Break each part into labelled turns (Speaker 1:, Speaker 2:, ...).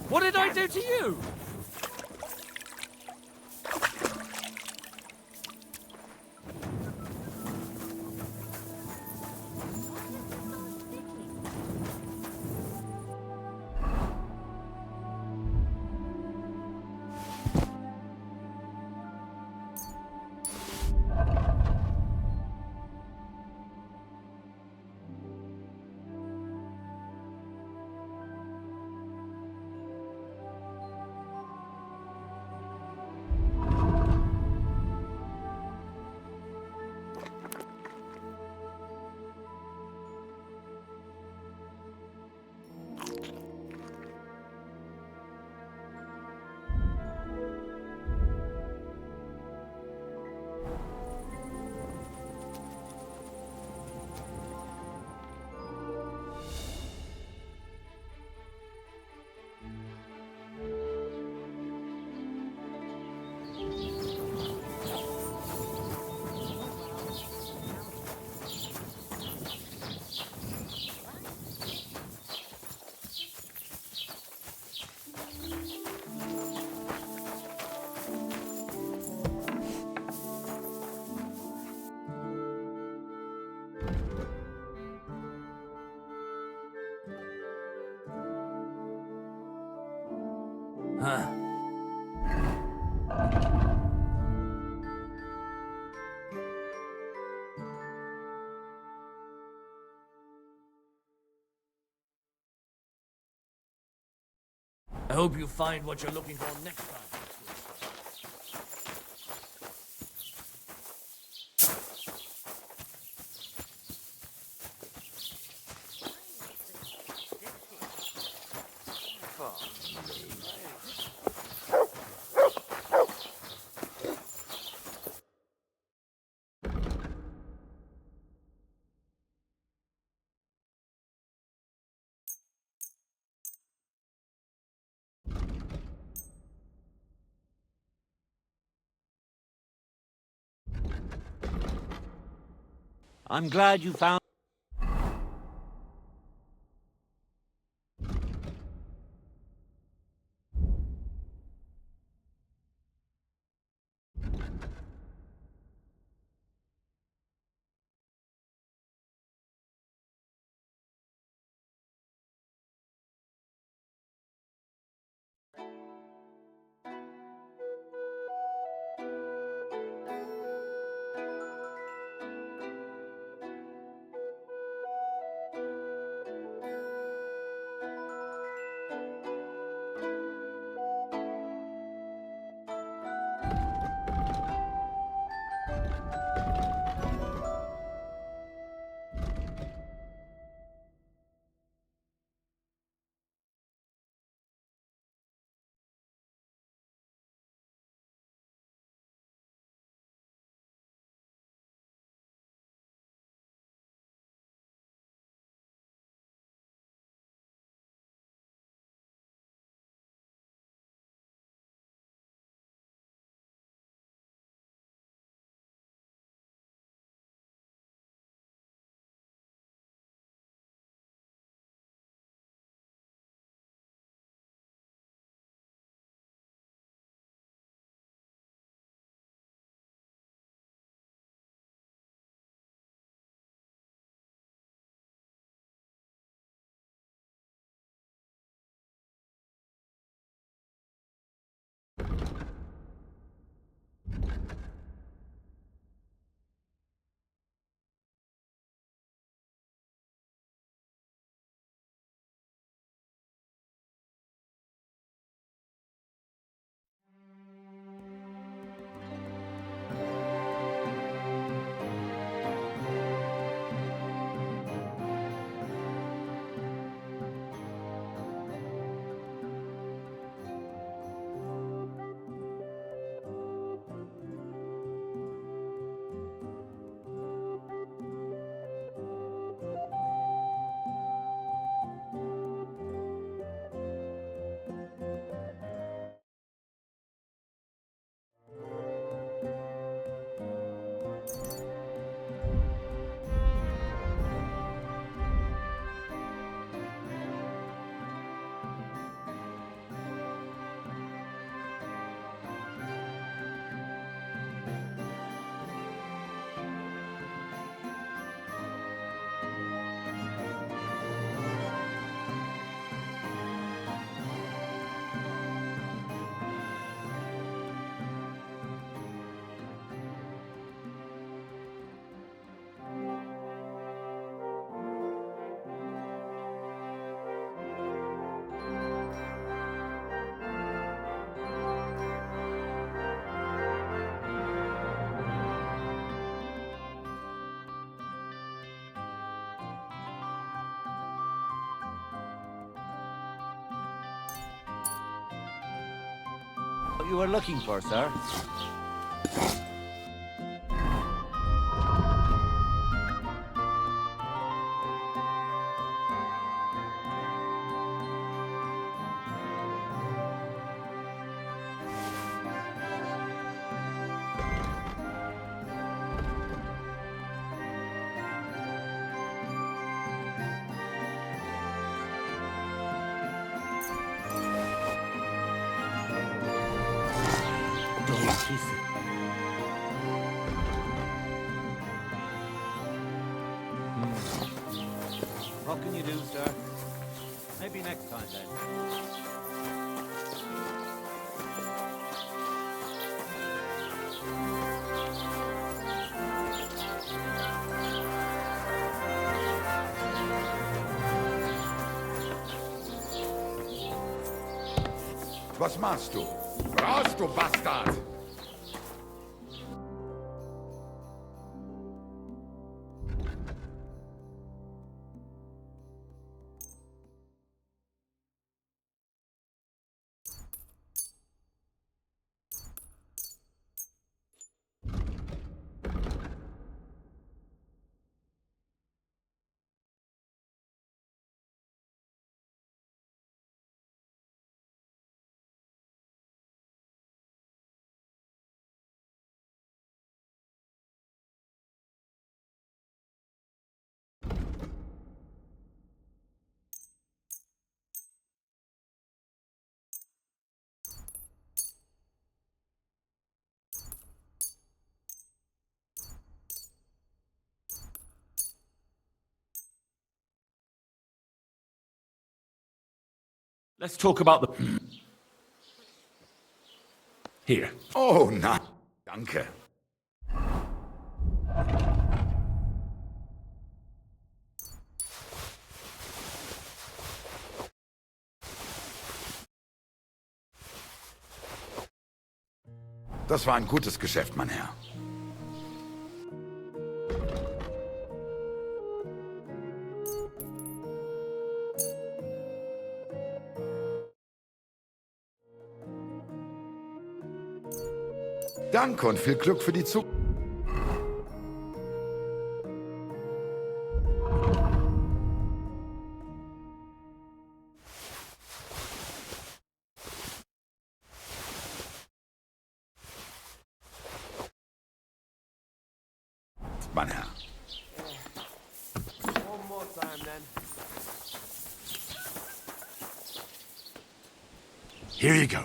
Speaker 1: What did I do to you? Huh. I hope you find what you're looking for next time.
Speaker 2: I'm glad you found... What you were looking for, sir? What can you do, sir? Maybe next time, then.
Speaker 3: Was machst du? Raus, du Bastard!
Speaker 1: Let's talk about the... Here.
Speaker 3: Oh, na, danke. Das war ein gutes Geschäft, mein Herr. Danke und viel Glück für die Zukunft. Mein Herr.
Speaker 2: One more time, then.
Speaker 1: Here you go.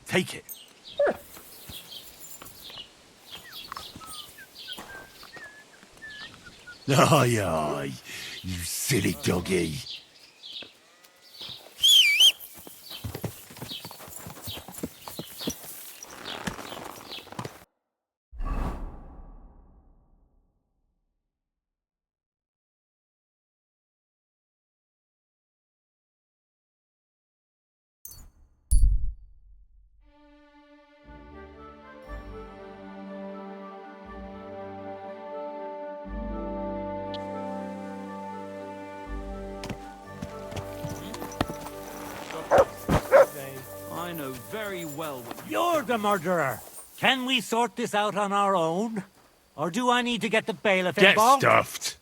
Speaker 1: Take it. Aye, aye, you silly doggy.
Speaker 2: I know very well what
Speaker 4: You're the murderer! Can we sort this out on our own? Or do I need to get the bailiff
Speaker 1: Get
Speaker 4: involved?
Speaker 1: stuffed.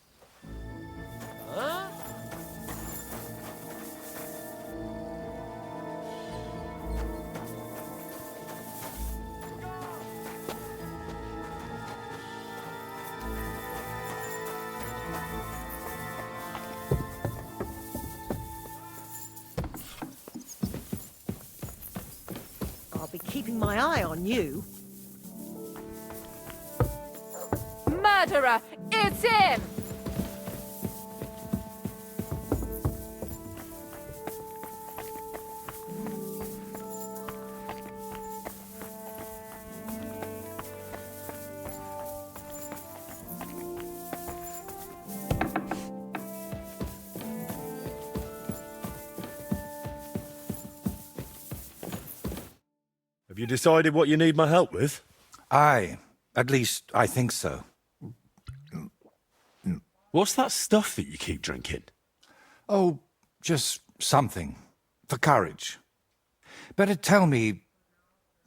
Speaker 5: I'll be keeping my eye on you.
Speaker 6: Murderer! It's him!
Speaker 7: Have you decided what you need my help with?
Speaker 8: Aye. At least, I think so.
Speaker 7: What's that stuff that you keep drinking?
Speaker 8: Oh, just something. For courage. Better tell me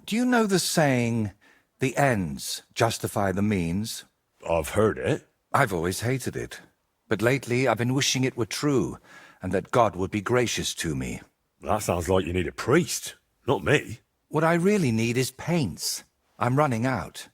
Speaker 8: Do you know the saying, the ends justify the means?
Speaker 7: I've heard it.
Speaker 8: I've always hated it. But lately I've been wishing it were true, and that God would be gracious to me.
Speaker 7: That sounds like you need a priest, not me.
Speaker 8: What I really need is paints. I'm running out.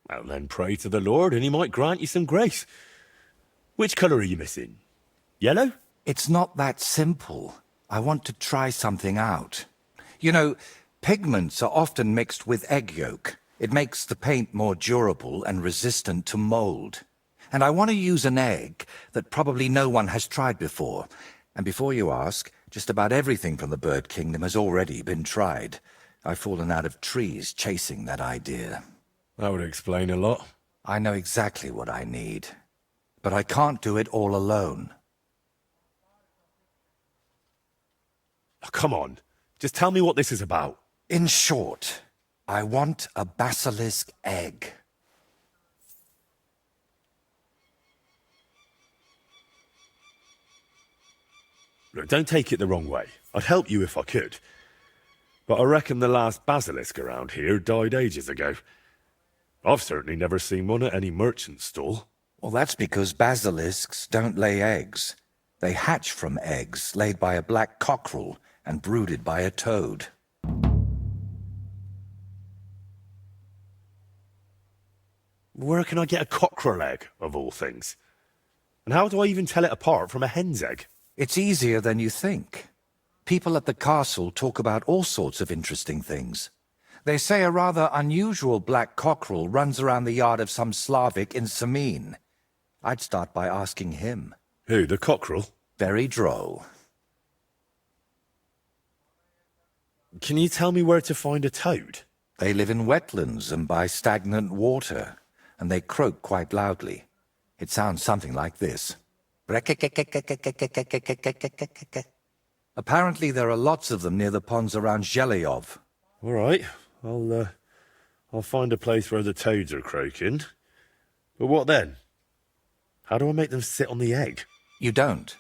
Speaker 7: Well, then pray to the Lord and he might grant you some grace. Which colour are you missing? Yellow?
Speaker 8: It's not that simple. I want to try something out. You know, pigments are often mixed with egg yolk. It makes the paint more durable and resistant to mold. And I want to use an egg that probably no one has tried before. And before you ask, just about everything from the bird kingdom has already been tried. I've fallen out of trees chasing that idea.
Speaker 7: That would explain a lot.
Speaker 8: I know exactly what I need. But I can't do it all alone.
Speaker 7: Oh, come on, just tell me what this is about.
Speaker 8: In short, I want a basilisk egg.
Speaker 7: Look, don't take it the wrong way. I'd help you if I could. But I reckon the last basilisk around here died ages ago. I've certainly never seen one at any merchant's stall.
Speaker 8: Well, that's because basilisks don't lay eggs. They hatch from eggs laid by a black cockerel and brooded by a toad.
Speaker 7: Where can I get a cockerel egg, of all things? And how do I even tell it apart from a hen's egg?
Speaker 8: It's easier than you think. People at the castle talk about all sorts of interesting things. They say a rather unusual black cockerel runs around the yard of some Slavic in Samin. I'd start by asking him.
Speaker 7: Who, the cockerel?
Speaker 8: Very droll.
Speaker 7: Can you tell me where to find a toad?
Speaker 8: They live in wetlands and by stagnant water, and they croak quite loudly. It sounds something like this. Apparently there are lots of them near the ponds around Zheleyov.
Speaker 7: All right, I'll find a place where the toads are croaking. But what then? How do I make them sit on the egg?
Speaker 8: You don't.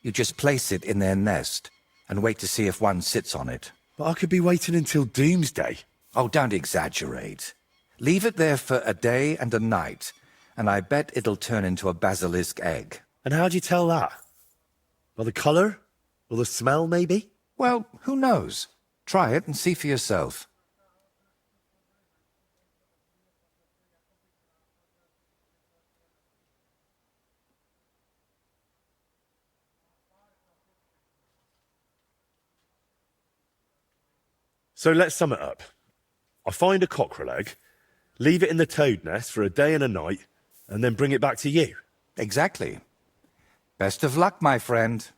Speaker 8: You just place it in their nest and wait to see if one sits on it.
Speaker 7: But I could be waiting until doomsday.
Speaker 8: Oh, don't exaggerate. Leave it there for a day and a night, and I bet it'll turn into a basilisk egg.
Speaker 7: And how do you tell that? By the colour? Or the smell, maybe?
Speaker 8: Well, who knows? Try it and see for yourself.
Speaker 7: So let's sum it up. I find a cockerel egg, leave it in the toad nest for a day and a night, and then bring it back to you.
Speaker 8: Exactly. Best of luck, my friend.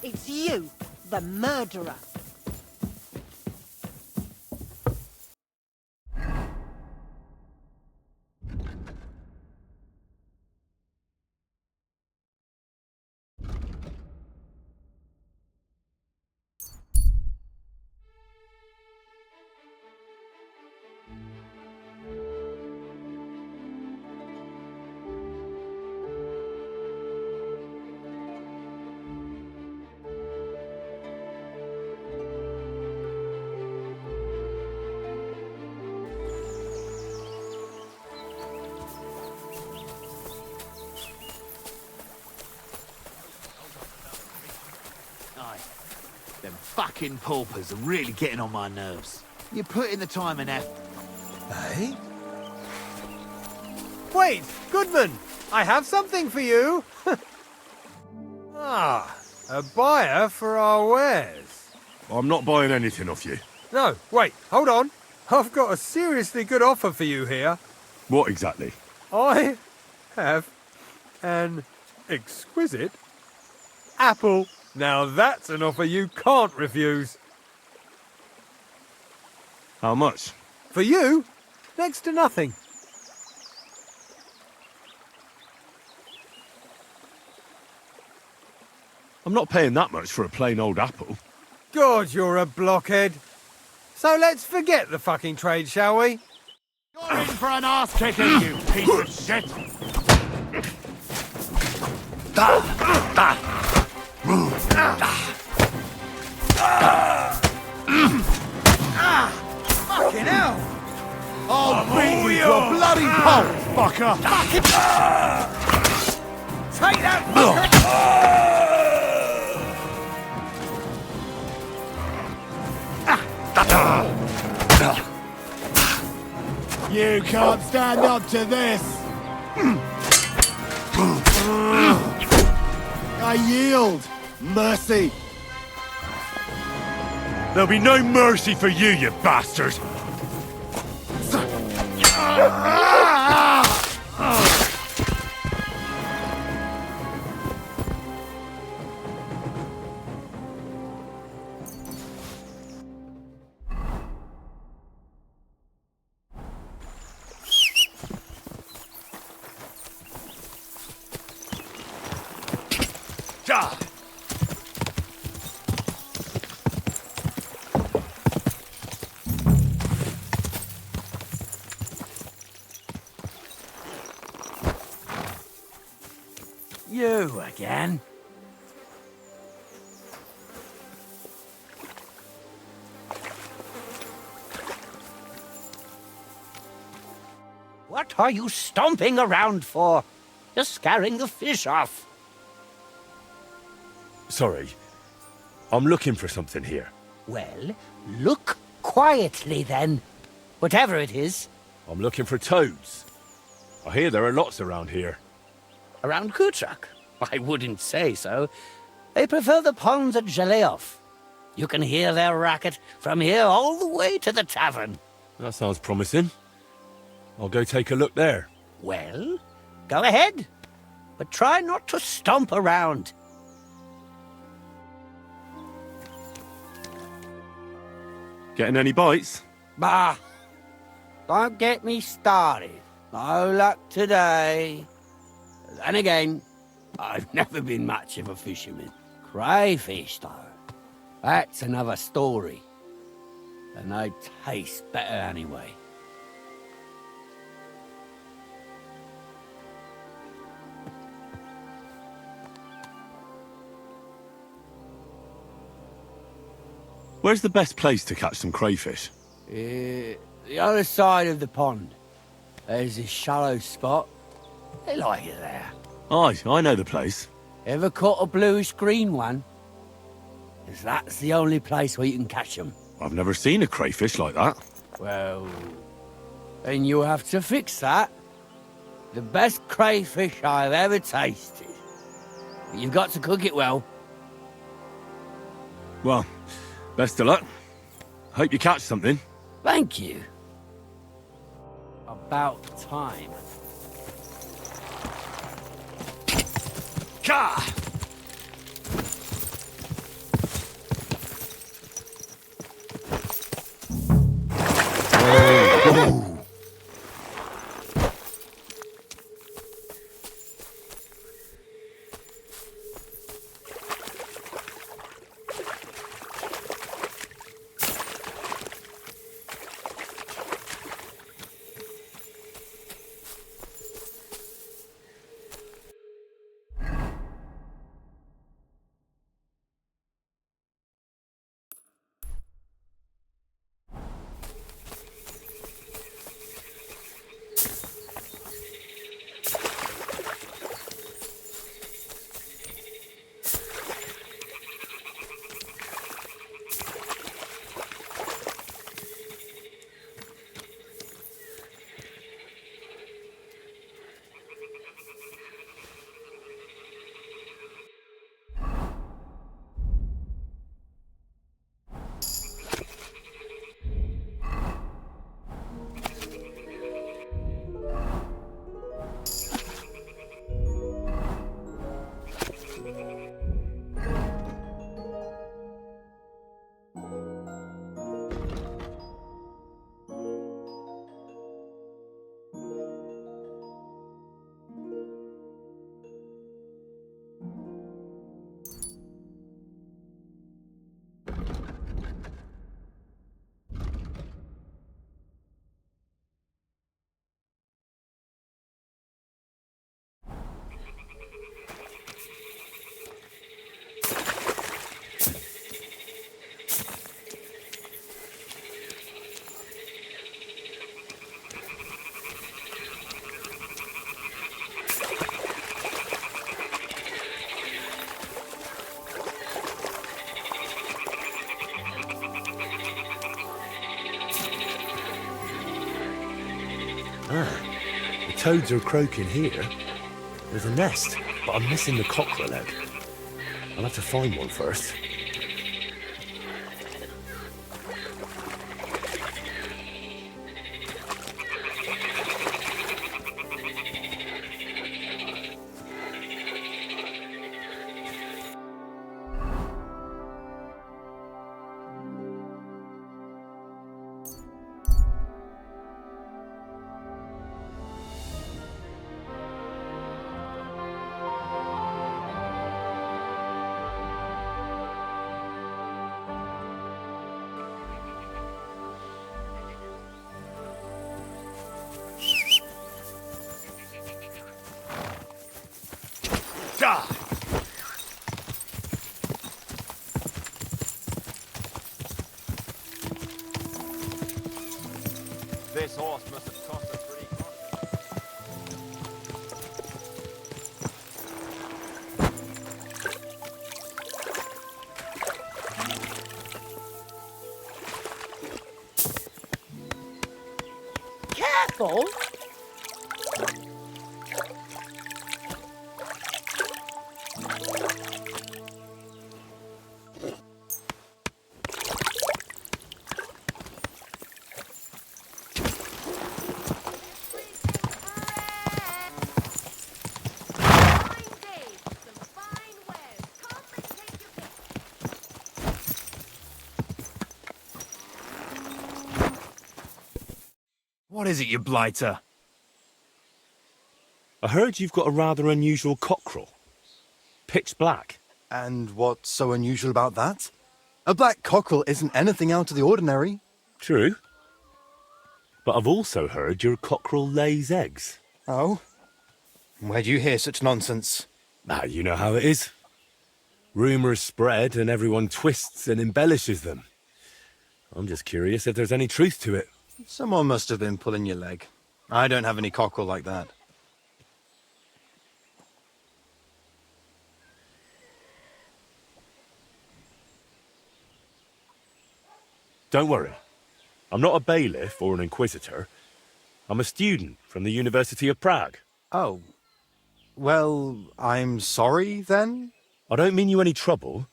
Speaker 5: It's you, the murderer.
Speaker 9: Them fucking paupers are really getting on my nerves. You put in the time and effort.
Speaker 8: Eh?
Speaker 10: Wait, Goodman! I have something for you! Ah, a buyer for our wares.
Speaker 7: I'm not buying anything off you.
Speaker 10: No, wait, hold on. I've got a seriously good offer for you here.
Speaker 7: What exactly?
Speaker 10: I have an exquisite apple. Now that's an offer you can't refuse.
Speaker 7: How much?
Speaker 10: For you, next to nothing.
Speaker 7: I'm not paying that much for a plain old apple.
Speaker 10: God, you're a blockhead. So let's forget the fucking trade, shall we?
Speaker 9: You're in for an ass kicking, you piece of shit!
Speaker 10: Fucking hell!
Speaker 9: I'll beat you to a bloody pulp, fucker!
Speaker 10: Take that, fucker!
Speaker 9: You can't stand up to this! I yield! Mercy!
Speaker 7: There'll be no mercy for you, you bastard!
Speaker 4: You again?
Speaker 11: What are you stomping around for? You're scaring the fish off.
Speaker 7: Sorry. I'm looking for something here.
Speaker 11: Well, look quietly then. Whatever it is.
Speaker 7: I'm looking for toads. I hear there are lots around here.
Speaker 11: Around Kutrak? I wouldn't say so. They prefer the ponds at Zheleov. You can hear their racket from here all the way to the tavern.
Speaker 7: That sounds promising. I'll go take a look there.
Speaker 11: Well, go ahead. But try not to stomp around.
Speaker 7: Getting any bites?
Speaker 11: Bah! Don't get me started. No luck today. And again, I've never been much of a fisherman. Crayfish, though, that's another story. And they taste better anyway.
Speaker 7: Where's the best place to catch some crayfish?
Speaker 11: The other side of the pond. There's this shallow spot. They like it there.
Speaker 7: Aye, I know the place.
Speaker 11: Ever caught a bluish-green one? 'Cause that's the only place where you can catch them.
Speaker 7: I've never seen a crayfish like that.
Speaker 11: Well, then you'll have to fix that. The best crayfish I've ever tasted. But you've got to cook it well.
Speaker 7: Well, best of luck. Hope you catch something.
Speaker 11: Thank you. About time.
Speaker 7: Gah! toads are croaking here. There's a nest, but I'm missing the cockerel egg. I'll have to find one first.
Speaker 2: This horse must have cost us pretty
Speaker 5: Careful!
Speaker 1: What is it, you blighter?
Speaker 7: I heard you've got a rather unusual cockerel. Pitch black.
Speaker 12: And what's so unusual about that? A black cockerel isn't anything out of the ordinary.
Speaker 7: True. But I've also heard your cockerel lays eggs.
Speaker 12: Oh? Where'd you hear such nonsense?
Speaker 7: Ah, you know how it is. Rumours spread and everyone twists and embellishes them. I'm just curious if there's any truth to it.
Speaker 12: Someone must have been pulling your leg. I don't have any cockerel like that.
Speaker 7: Don't worry. I'm not a bailiff or an inquisitor. I'm a student from the University of Prague.
Speaker 12: Oh. Well, I'm sorry, then?
Speaker 7: I don't mean you any trouble.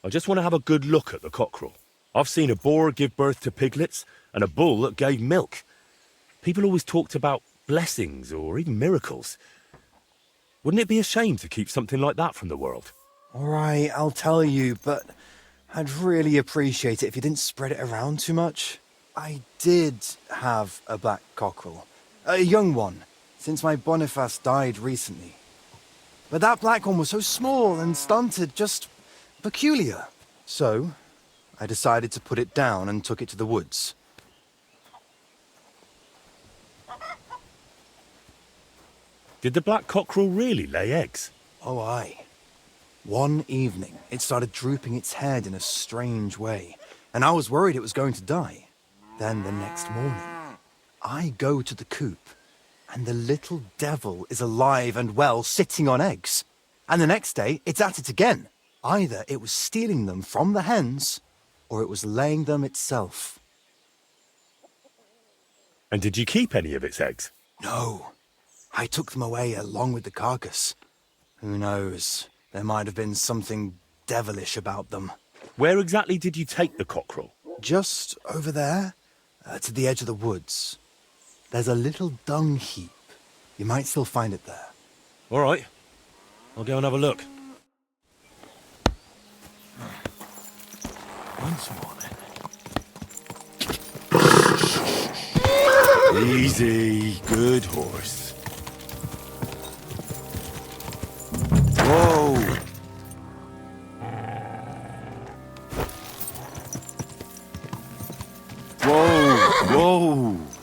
Speaker 7: I just want to have a good look at the cockerel. I've seen a boar give birth to piglets and a bull that gave milk. People always talked about blessings or even miracles. Wouldn't it be a shame to keep something like that from the world?
Speaker 12: All right, I'll tell you, but I'd really appreciate it if you didn't spread it around too much. I did have a black cockerel. A young one, since my Boniface died recently. But that black one was so small and stunted, just peculiar. So, I decided to put it down and took it to the woods.
Speaker 7: Did the black cockerel really lay eggs?
Speaker 12: Oh, aye. One evening, it started drooping its head in a strange way, and I was worried it was going to die. Then the next morning, I go to the coop, and the little devil is alive and well, sitting on eggs. And the next day, it's at it again. Either it was stealing them from the hens, or it was laying them itself.
Speaker 7: And did you keep any of its eggs?
Speaker 12: No. I took them away along with the carcass. Who knows? There might have been something devilish about them.
Speaker 7: Where exactly did you take the cockerel?
Speaker 12: Just over there, to the edge of the woods. There's a little dung heap. You might still find it there.
Speaker 7: All right. I'll go and have a look.
Speaker 1: Once more, then.
Speaker 7: Easy. Good horse.
Speaker 12: Whoa!
Speaker 7: Whoa! Whoa!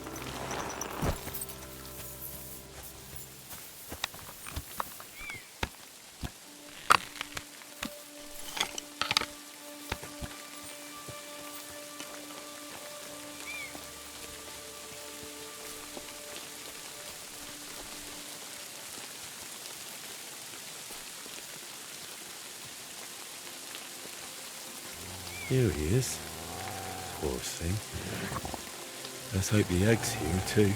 Speaker 7: Here he is. Poor thing. Let's hope the egg's here too.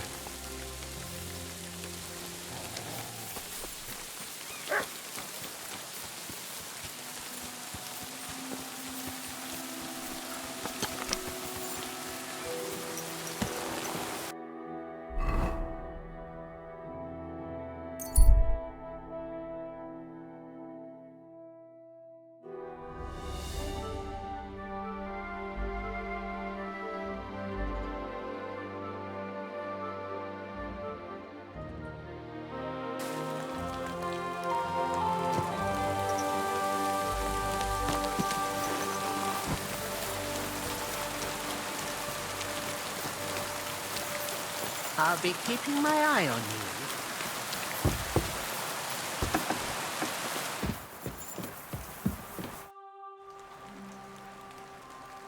Speaker 11: I'll be keeping my eye on you.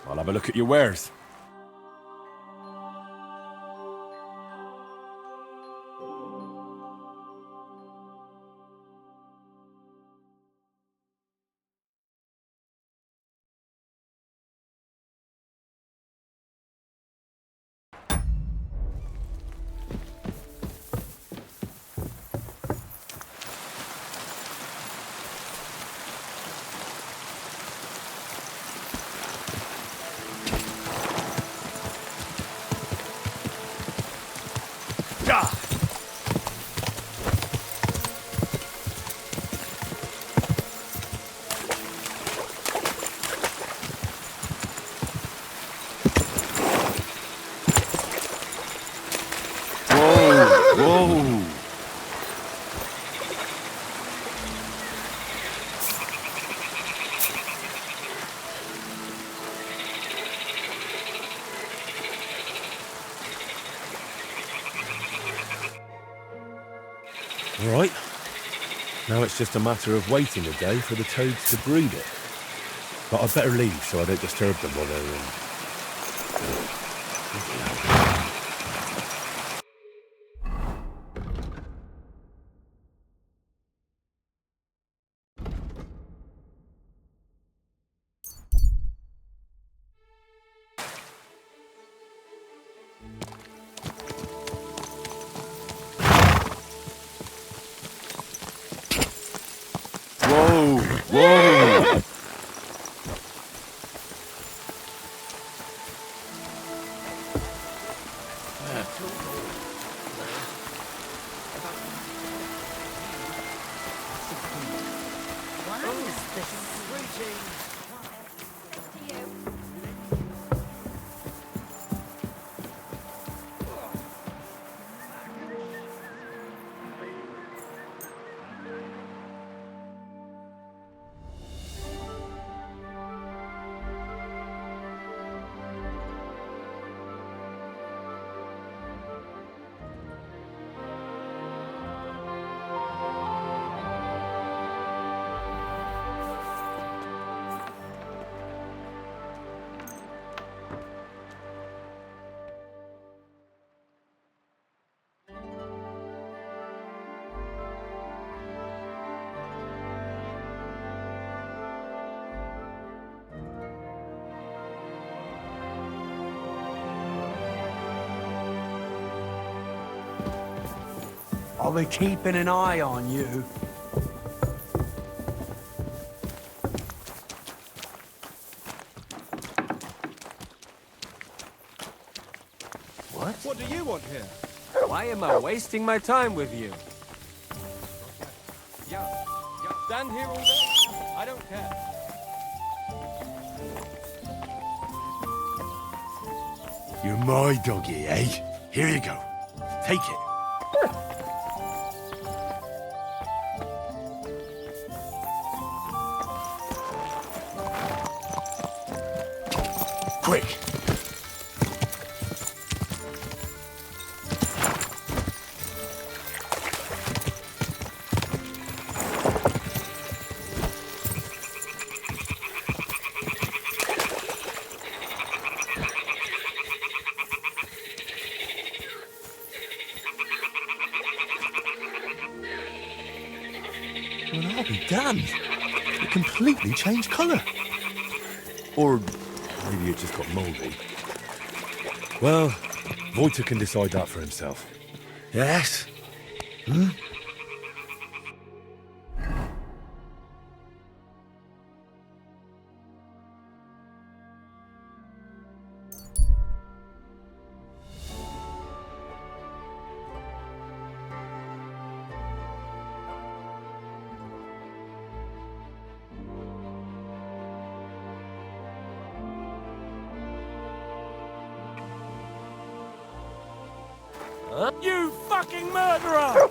Speaker 7: I'll have a look at your wares. Whoa! All right. Now it's just a matter of waiting a day for the toads to breed it. But I'd better leave so I don't disturb them while they're Whoa! Whoa!
Speaker 11: I'll be keeping an eye on you.
Speaker 10: What do you want here?
Speaker 13: Why am I wasting my time with you?
Speaker 10: Yeah. Stand here all day. I don't care.
Speaker 7: You're my doggy, eh? Here you go. Take it. Quick. Well, I'll be damned. It completely changed colour. Or maybe it just got mouldy. Well, Voiter can decide that for himself. Yes? Hmm?
Speaker 4: You fucking murderer!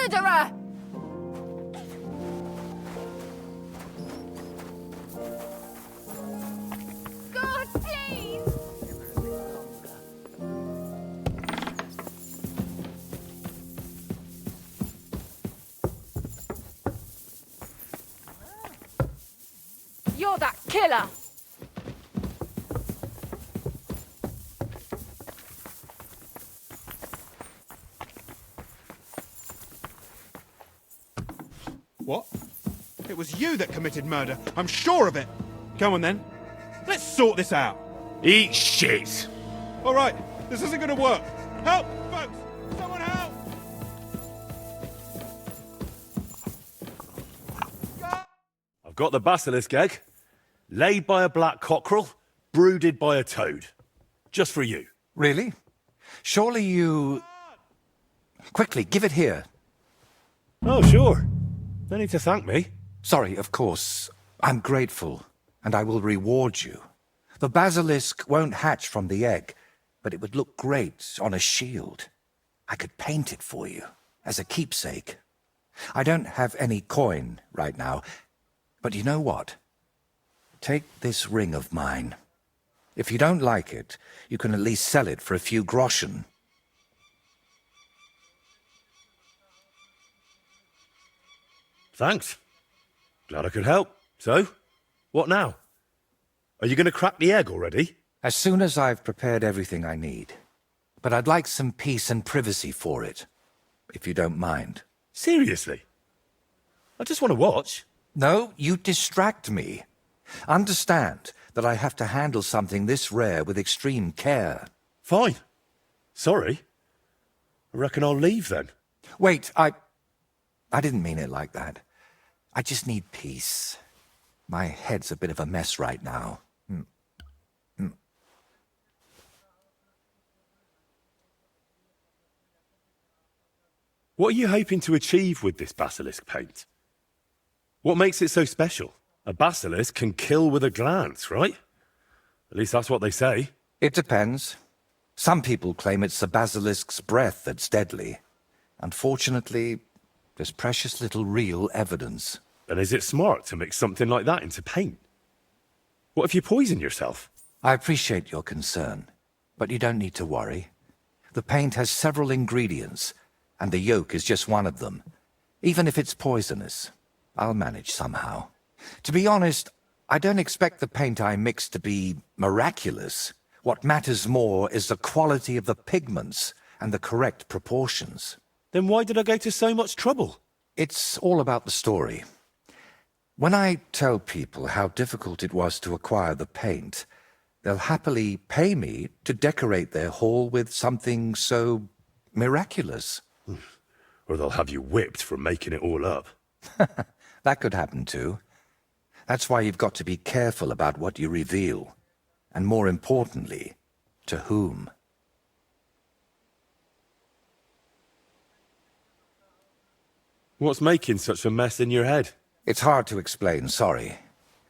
Speaker 6: murderer! God, please! You're that killer!
Speaker 14: What? It was you that committed murder. I'm sure of it. Come on then. Let's sort this out.
Speaker 7: Eat shit!
Speaker 14: All right, this isn't going to work. Help, folks! Someone help!
Speaker 7: I've got the basilisk egg, laid by a black cockerel, brooded by a toad. Just for you.
Speaker 8: Really? Surely you... Quickly, give it here.
Speaker 7: Oh, sure. No need to thank me.
Speaker 8: Sorry, of course. I'm grateful, and I will reward you. The basilisk won't hatch from the egg, but it would look great on a shield. I could paint it for you, as a keepsake. I don't have any coin right now, but you know what? Take this ring of mine. If you don't like it, you can at least sell it for a few groschen.
Speaker 7: Thanks. Glad I could help. So, what now? Are you going to crack the egg already?
Speaker 8: As soon as I've prepared everything I need. But I'd like some peace and privacy for it, if you don't mind.
Speaker 7: Seriously? I just want to watch.
Speaker 8: No, you distract me. Understand that I have to handle something this rare with extreme care.
Speaker 7: Fine. Sorry. I reckon I'll leave then.
Speaker 8: Wait, I didn't mean it like that. I just need peace. My head's a bit of a mess right now.
Speaker 7: What are you hoping to achieve with this basilisk paint? What makes it so special? A basilisk can kill with a glance, right? At least that's what they say.
Speaker 8: It depends. Some people claim it's the basilisk's breath that's deadly. Unfortunately, there's precious little real evidence.
Speaker 7: And is it smart to mix something like that into paint? What if you poison yourself?
Speaker 8: I appreciate your concern, but you don't need to worry. The paint has several ingredients, and the yolk is just one of them. Even if it's poisonous, I'll manage somehow. To be honest, I don't expect the paint I mix to be miraculous. What matters more is the quality of the pigments and the correct proportions.
Speaker 7: Then why did I go to so much trouble?
Speaker 8: It's all about the story. When I tell people how difficult it was to acquire the paint, they'll happily pay me to decorate their hall with something so miraculous.
Speaker 7: Or they'll have you whipped for making it all up.
Speaker 8: That could happen too. That's why you've got to be careful about what you reveal. And more importantly, to whom.
Speaker 7: What's making such a mess in your head?
Speaker 8: It's hard to explain, sorry.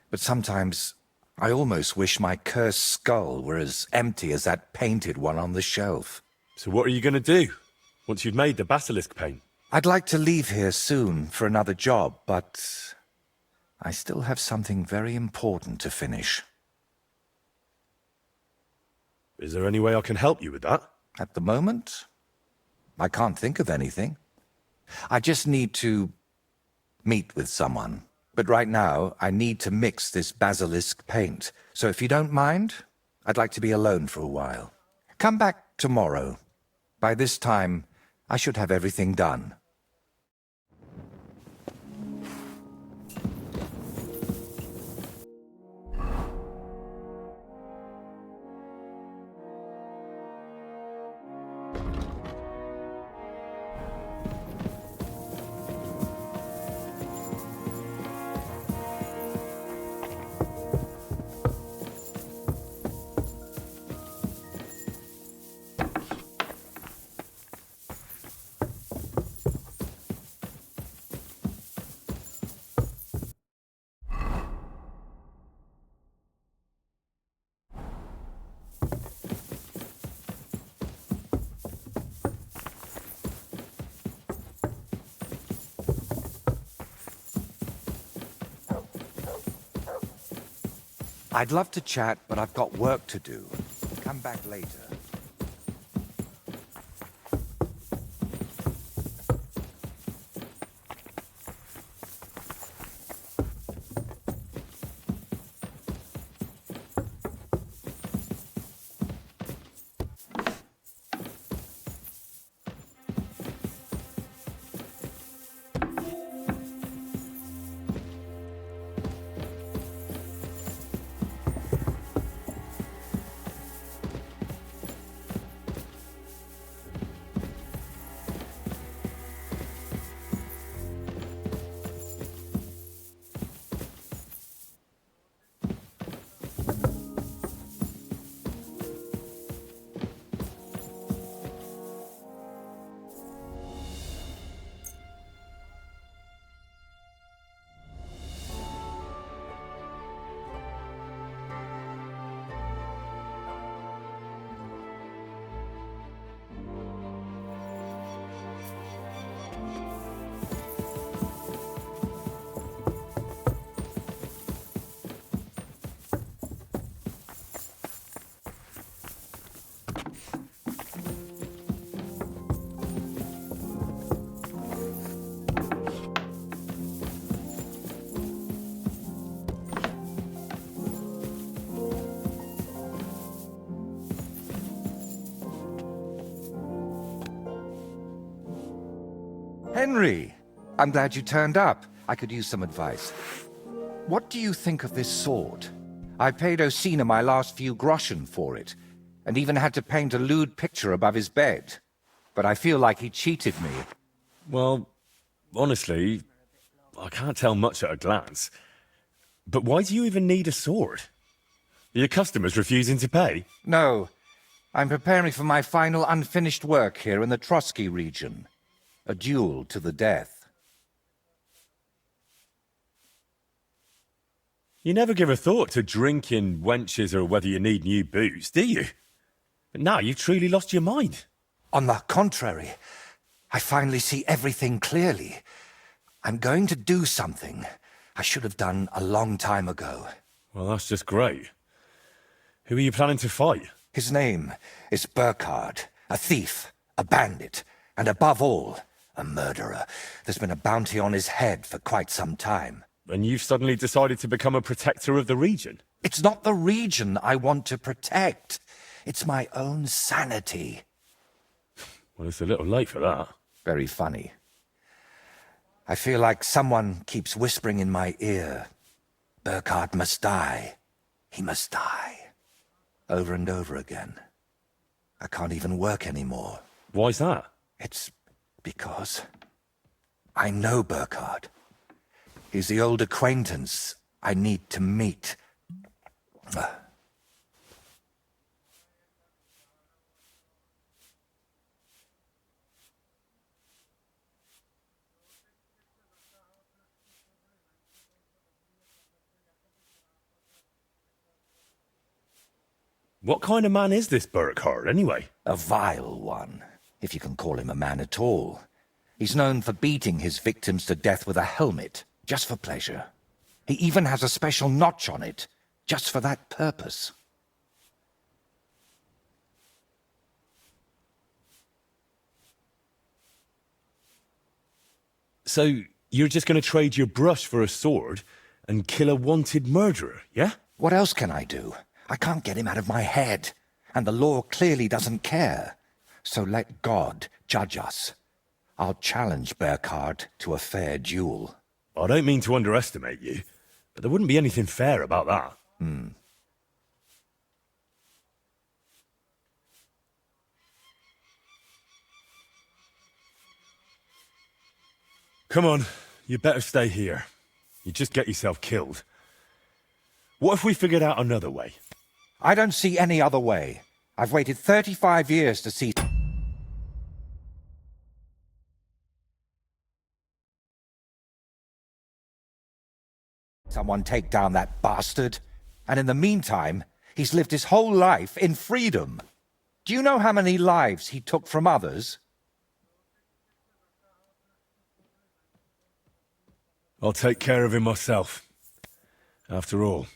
Speaker 8: But sometimes I almost wish my cursed skull were as empty as that painted one on the shelf.
Speaker 7: So what are you going to do, once you've made the basilisk paint?
Speaker 8: I'd like to leave here soon for another job, but I still have something very important to finish.
Speaker 7: Is there any way I can help you with that?
Speaker 8: At the moment, I can't think of anything. I just need to meet with someone. But right now, I need to mix this basilisk paint. So if you don't mind, I'd like to be alone for a while. Come back tomorrow. By this time, I should have everything done. I'd love to chat, but I've got work to do. Come back later. Henry, I'm glad you turned up. I could use some advice. What do you think of this sword? I paid Osina my last few groschen for it, and even had to paint a lewd picture above his bed. But I feel like he cheated me.
Speaker 7: Well, honestly, I can't tell much at a glance. But why do you even need a sword? Are your customers refusing to pay?
Speaker 8: No, I'm preparing for my final unfinished work here in the Trotsky region. A duel to the death.
Speaker 7: You never give a thought to drinking, wenches, or whether you need new boots, do you? But now you've truly lost your mind.
Speaker 8: On the contrary, I finally see everything clearly. I'm going to do something I should have done a long time ago.
Speaker 7: Well, that's just great. Who are you planning to fight?
Speaker 8: His name is Burkhard, a thief, a bandit, and above all, a murderer. There's been a bounty on his head for quite some time.
Speaker 7: And you've suddenly decided to become a protector of the region?
Speaker 8: It's not the region I want to protect. It's my own sanity.
Speaker 7: Well, it's a little late for that.
Speaker 8: Very funny. I feel like someone keeps whispering in my ear, Burkhard must die. He must die. Over and over again. I can't even work anymore.
Speaker 7: Why's that?
Speaker 8: It's because I know Burkhard. He's the old acquaintance I need to meet.
Speaker 7: What kind of man is this Burkhard, anyway?
Speaker 8: A vile one, if you can call him a man at all. He's known for beating his victims to death with a helmet, just for pleasure. He even has a special notch on it, just for that purpose.
Speaker 7: So, you're just going to trade your brush for a sword and kill a wanted murderer, yeah?
Speaker 8: What else can I do? I can't get him out of my head, and the law clearly doesn't care. So let God judge us. I'll challenge Burkhard to a fair duel.
Speaker 7: I don't mean to underestimate you, but there wouldn't be anything fair about that. Come on, you better stay here. You just get yourself killed. What if we figured out another way?
Speaker 8: I don't see any other way. I've waited 35 years to see... someone take down that bastard. And in the meantime, he's lived his whole life in freedom. Do you know how many lives he took from others?
Speaker 7: I'll take care of him myself. After all,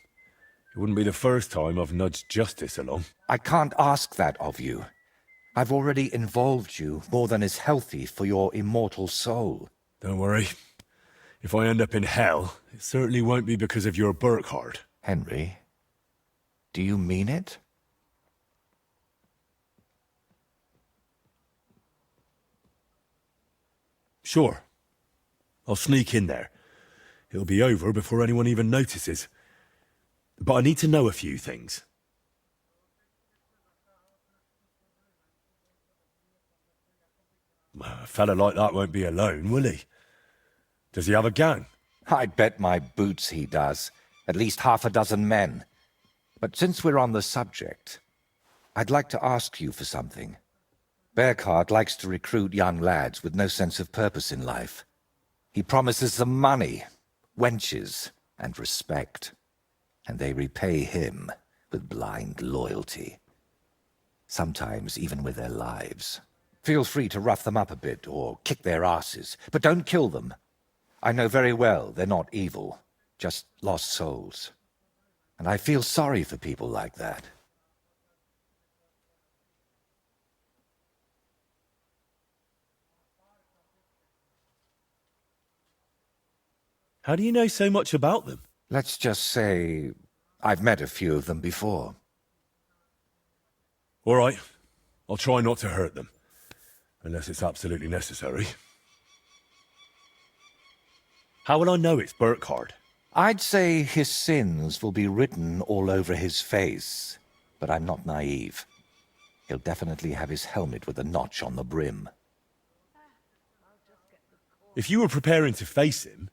Speaker 7: It wouldn't be the first time I've nudged justice along.
Speaker 8: I can't ask that of you. I've already involved you more than is healthy for your immortal soul.
Speaker 7: Don't worry. If I end up in hell, it certainly won't be because of your Burkhardt.
Speaker 8: Henry, do you mean it?
Speaker 7: Sure. I'll sneak in there. It'll be over before anyone even notices. But I need to know a few things. A fella like that won't be alone, will he? Does he have a gang?
Speaker 8: I'd bet my boots he does. At least half a dozen men. But since we're on the subject, I'd like to ask you for something. Burkhardt likes to recruit young lads with no sense of purpose in life. He promises them money, wenches, and respect. And they repay him with blind loyalty. Sometimes even with their lives. Feel free to rough them up a bit or kick their asses, but don't kill them. I know very well they're not evil, just lost souls. And I feel sorry for people like that.
Speaker 7: How do you know so much about them?
Speaker 8: Let's just say I've met a few of them before.
Speaker 7: All right. I'll try not to hurt them. Unless it's absolutely necessary. How will I know it's Burkhardt?
Speaker 8: I'd say his sins will be written all over his face, but I'm not naive. He'll definitely have his helmet with a notch on the brim.
Speaker 7: If you were preparing to face him,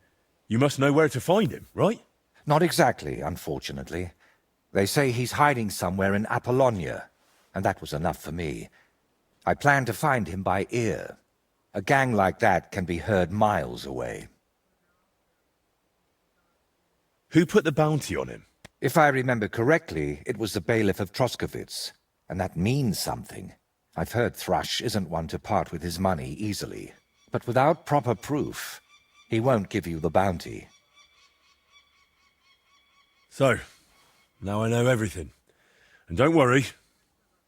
Speaker 7: you must know where to find him, right?
Speaker 8: Not exactly, unfortunately. They say he's hiding somewhere in Apollonia, and that was enough for me. I plan to find him by ear. A gang like that can be heard miles away.
Speaker 7: Who put the bounty on him?
Speaker 8: If I remember correctly, it was the bailiff of Troskowitz, and that means something. I've heard Thrush isn't one to part with his money easily, but without proper proof, he won't give you the bounty.
Speaker 7: So, now I know everything. And don't worry,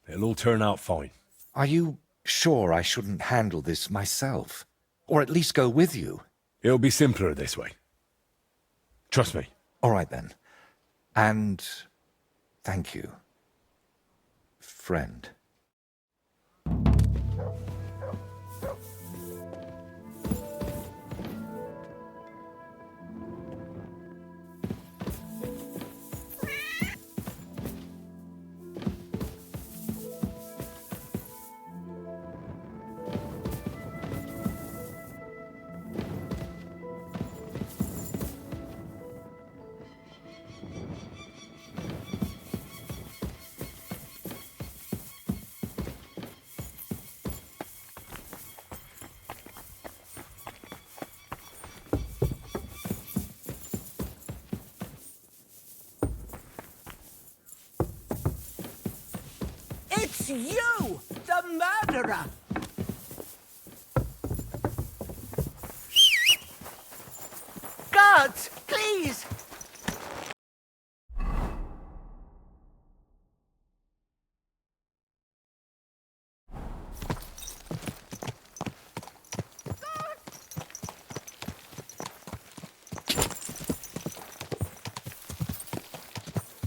Speaker 7: it'll all turn out fine.
Speaker 8: Are you sure I shouldn't handle this myself? Or at least go with you?
Speaker 7: It'll be simpler this way. Trust me.
Speaker 8: All right, then. And thank you, friend.
Speaker 5: It's you, the murderer! Guards, please!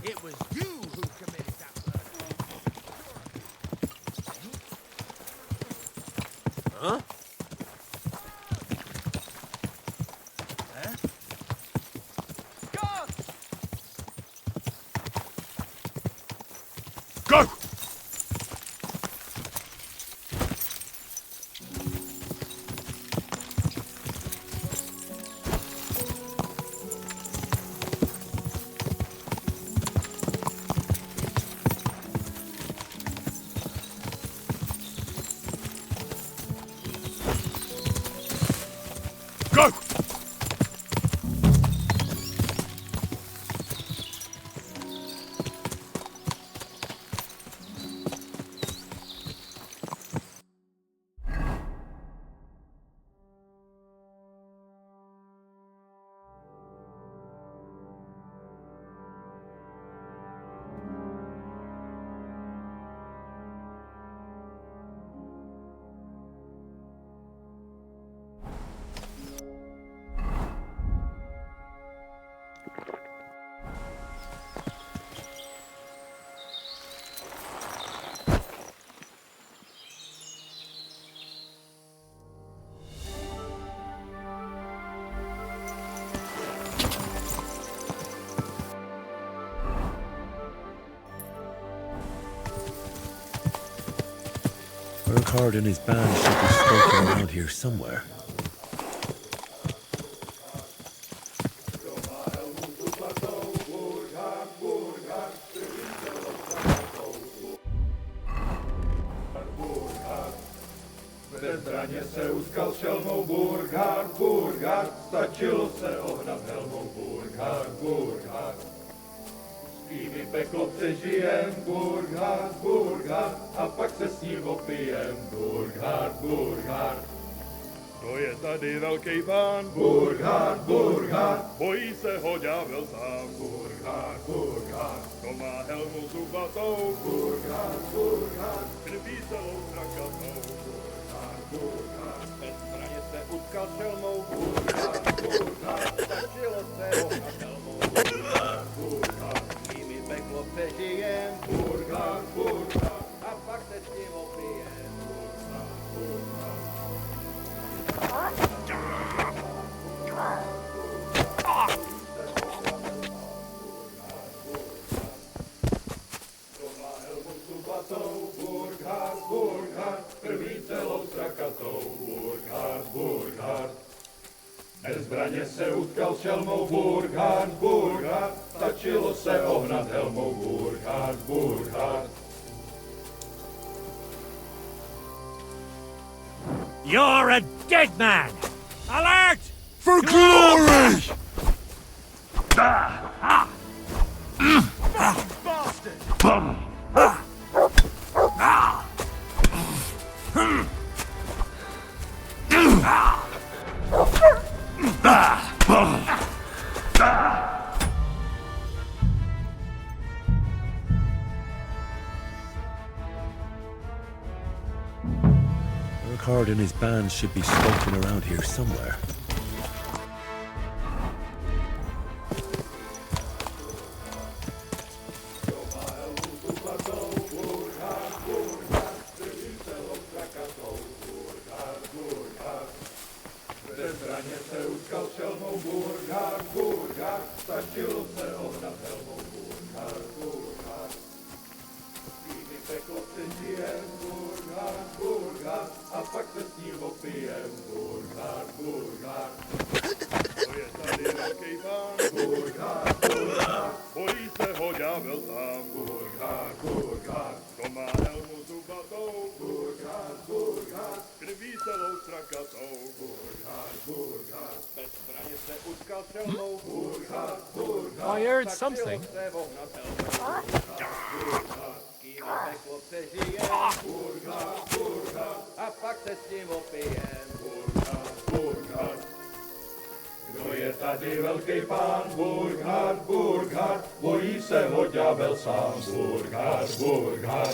Speaker 1: It was you who committed that murder. Huh?
Speaker 7: Go! Go! Urquhart and his band should be skulking around here somewhere.
Speaker 15: Zbraně se uskal šelmou Burgard, stačilo se ohnat helmou Burgard. Svými peklo přežijem Burgard, a pak se s ním opijem Burgard. To je tady velký pán Burgard, bojí se ho ďábel sám Burgard. To má helmu zubatou Burgard, krví celou zrakatou Burgard. Bez zbraně se utkal šelmou Burgard, stačilo se ohnat helmou Burgard. Svými peklo přežijem Burgard, a pak se s ním opijem Burgard. Burgard, krví celou zrakatou Burgard. Bez zbraně se utkal šelmou Burgard, stačilo se ohnat helmou Burgard.
Speaker 4: You're a dead man! Alert!
Speaker 7: For glory! Urquhart and his band should be skulking around here somewhere.
Speaker 15: Bez zbraně se utkal šelmou Burgard, stačilo se ohnat helmou Burgard. Svými peklo přežijem Burgard, a pak se s ním opijem Burgard. To je tady velký pán Burgard, bojí se ho ďábel sám Burgard. To má helmu zubatou Burgard, krví celou zrakatou Burgard. Bez zbraně se utkal šelmou Burgard.
Speaker 13: I heard something.
Speaker 15: Peklo přežijem Burgard, a pak se s ním opijem Burgard. Kdo je tady velký pán Burgard, bojí se ho ďábel sám Burgard.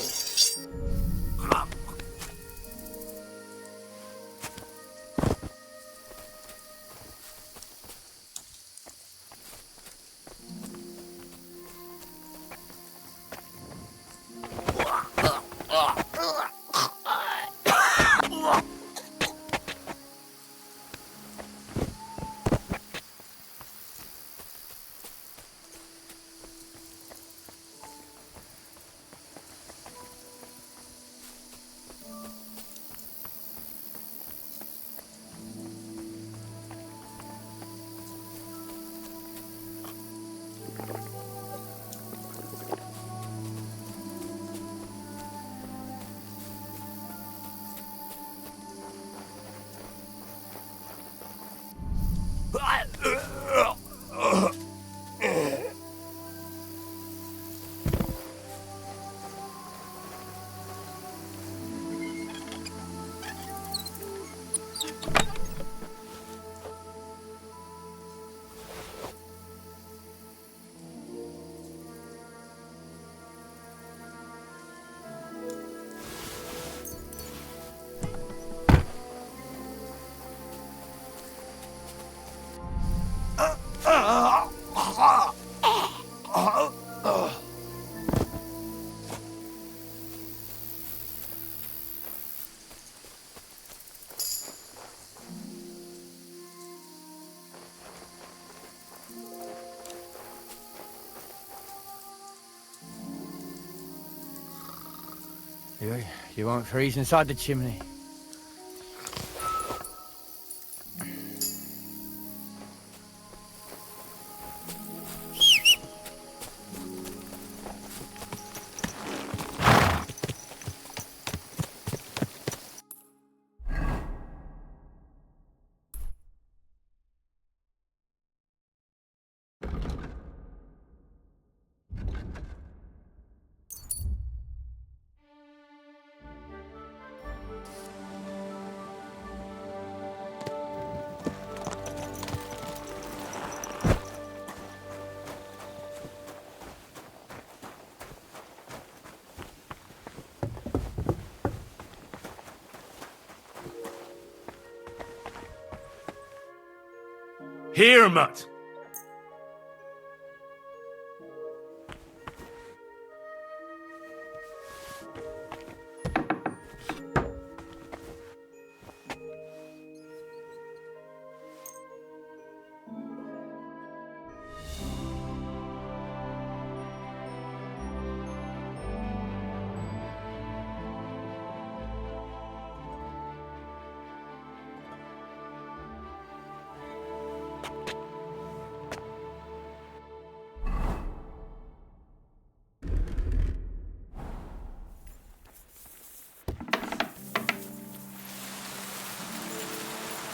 Speaker 10: You won't freeze inside the chimney.
Speaker 7: Here, Mutt!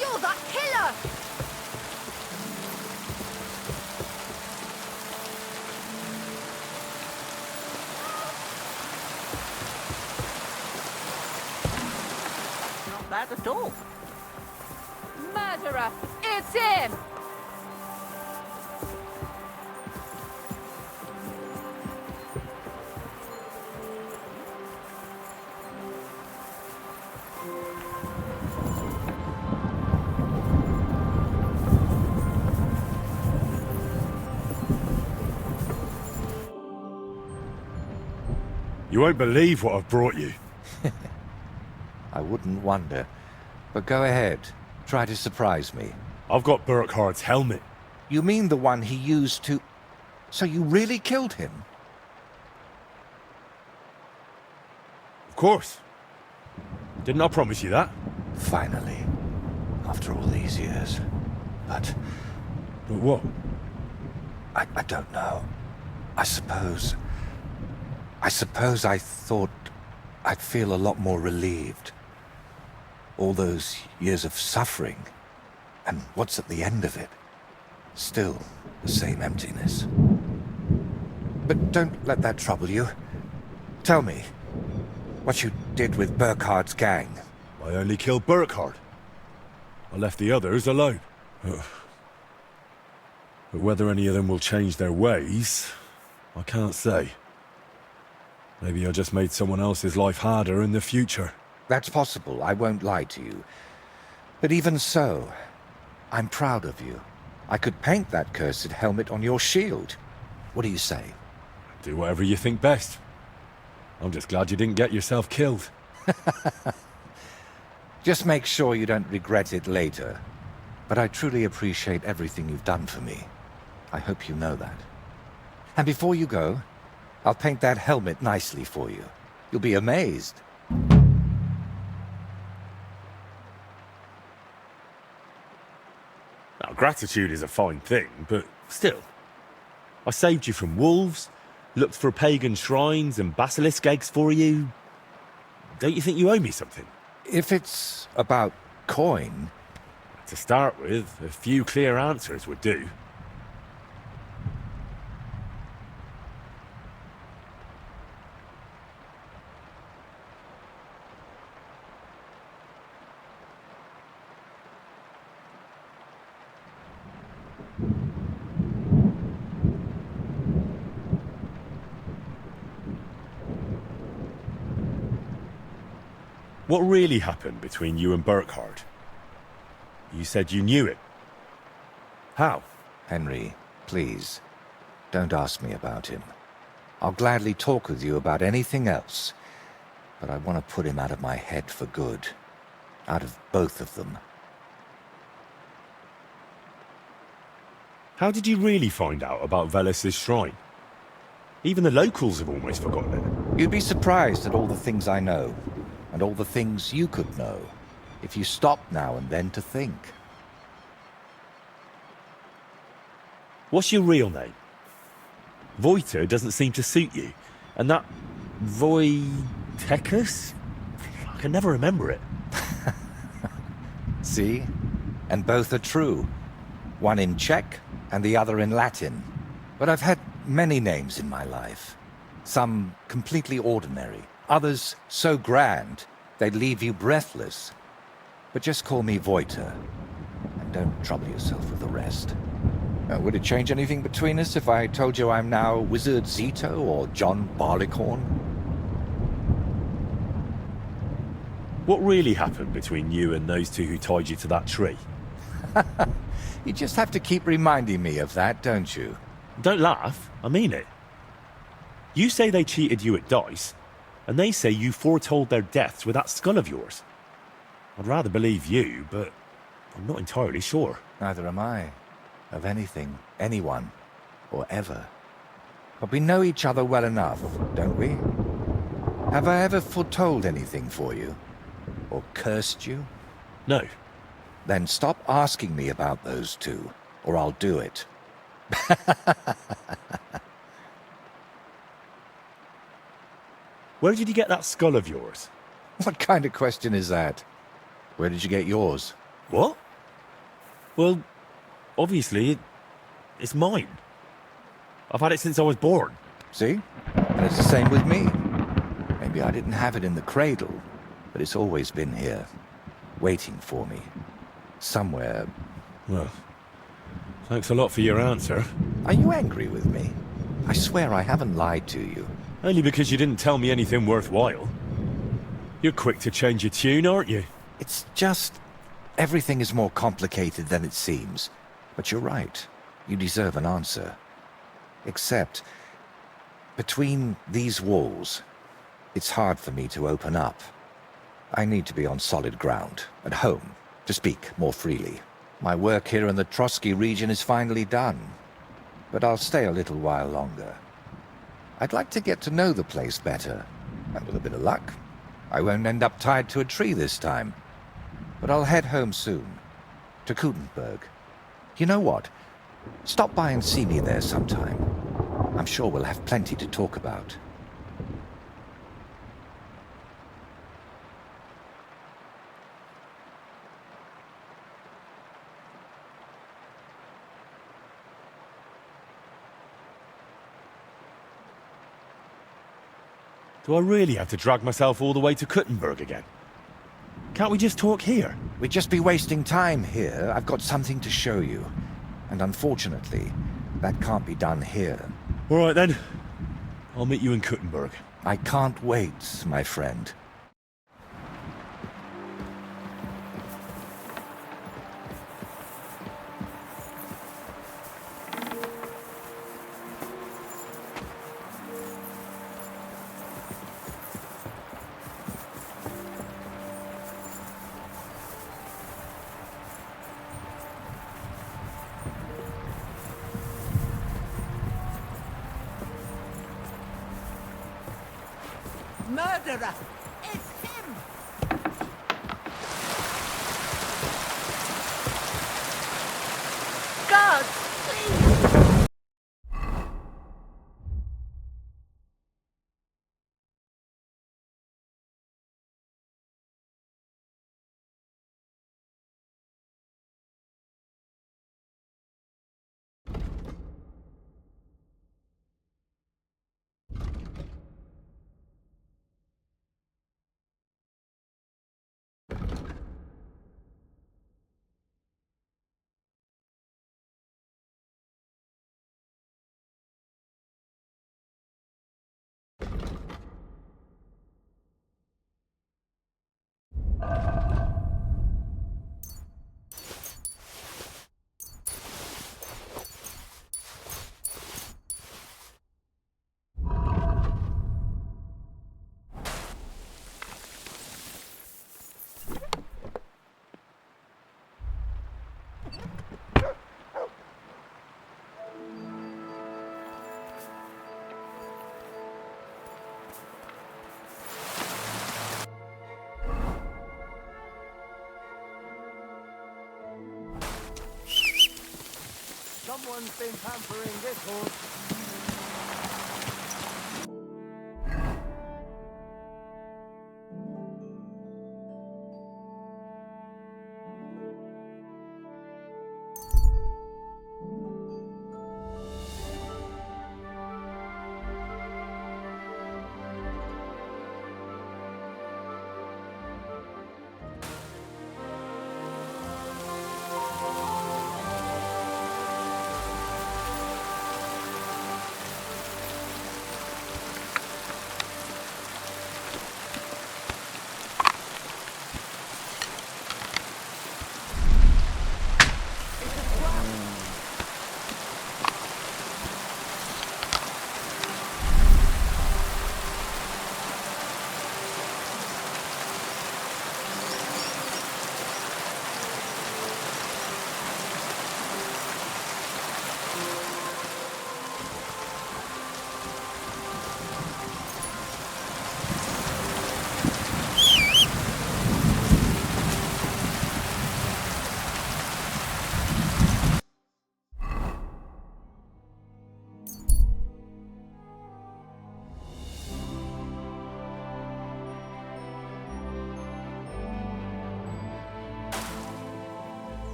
Speaker 6: You're that killer!
Speaker 5: Not bad at all.
Speaker 6: Murderer! It's him!
Speaker 7: You won't believe what I've brought you.
Speaker 8: I wouldn't wonder. But go ahead. Try to surprise me.
Speaker 7: I've got Burkhart's helmet.
Speaker 8: You mean the one he used to... So you really killed him?
Speaker 7: Of course. Didn't I promise you that?
Speaker 8: Finally. After all these years. But
Speaker 7: what?
Speaker 8: I don't know. I suppose I thought I'd feel a lot more relieved. All those years of suffering, and what's at the end of it? Still the same emptiness. But don't let that trouble you. Tell me, what you did with Burkhart's gang.
Speaker 7: I only killed Burkhart. I left the others alone. But whether any of them will change their ways, I can't say. Maybe I just made someone else's life harder in the future.
Speaker 8: That's possible, I won't lie to you. But even so, I'm proud of you. I could paint that cursed helmet on your shield. What do you say?
Speaker 7: Do whatever you think best. I'm just glad you didn't get yourself killed.
Speaker 8: Just make sure you don't regret it later. But I truly appreciate everything you've done for me. I hope you know that. And before you go, I'll paint that helmet nicely for you. You'll be amazed.
Speaker 7: Now, gratitude is a fine thing, but still. I saved you from wolves, looked for pagan shrines and basilisk eggs for you. Don't you think you owe me something?
Speaker 8: If it's about coin...
Speaker 7: To start with, a few clear answers would do. What really happened between you and Burkhart? You said you knew it. How?
Speaker 8: Henry, please, don't ask me about him. I'll gladly talk with you about anything else, but I want to put him out of my head for good. Out of both of them.
Speaker 7: How did you really find out about Velis's shrine? Even the locals have almost forgotten it.
Speaker 8: You'd be surprised at all the things I know, and all the things you could know, if you stopped now and then to think.
Speaker 7: What's your real name? Voiter doesn't seem to suit you. And that Voitechus? I can never remember it.
Speaker 8: See? And both are true. One in Czech and the other in Latin. But I've had many names in my life. Some completely ordinary. Others so grand they'd leave you breathless. But just call me Voiter. And don't trouble yourself with the rest. Would it change anything between us if I told you I'm now Wizard Zito or John Barleycorn?
Speaker 7: What really happened between you and those two who tied you to that tree?
Speaker 8: You just have to keep reminding me of that, don't you?
Speaker 7: Don't laugh. I mean it. You say they cheated you at dice, and they say you foretold their deaths with that skull of yours. I'd rather believe you, but I'm not entirely sure.
Speaker 8: Neither am I. Of anything, anyone, or ever. But we know each other well enough, don't we? Have I ever foretold anything for you? Or cursed you?
Speaker 7: No.
Speaker 8: Then stop asking me about those two, or I'll do it.
Speaker 7: Where did you get that skull of yours?
Speaker 8: What kind of question is that? Where did you get yours?
Speaker 7: What? Well, obviously, it's mine. I've had it since I was born.
Speaker 8: See? And it's the same with me. Maybe I didn't have it in the cradle, but it's always been here, waiting for me. Somewhere.
Speaker 7: Well, thanks a lot for your answer.
Speaker 8: Are you angry with me? I swear I haven't lied to you.
Speaker 7: Only because you didn't tell me anything worthwhile. You're quick to change your tune, aren't you?
Speaker 8: It's just... everything is more complicated than it seems. But you're right. You deserve an answer. Except, between these walls, it's hard for me to open up. I need to be on solid ground, at home, to speak more freely. My work here in the Trotsky region is finally done, but I'll stay a little while longer. I'd like to get to know the place better, and with a bit of luck, I won't end up tied to a tree this time. But I'll head home soon, to Kutenberg. You know what? Stop by and see me there sometime. I'm sure we'll have plenty to talk about.
Speaker 7: Do I really have to drag myself all the way to Kuttenberg again? Can't we just talk here?
Speaker 8: We'd just be wasting time here. I've got something to show you. And unfortunately, that can't be done here.
Speaker 7: All right then. I'll meet you in Kuttenberg.
Speaker 8: I can't wait, my friend.
Speaker 5: Murderer! It's him!
Speaker 6: God, please!
Speaker 11: Someone's been pampering this horse.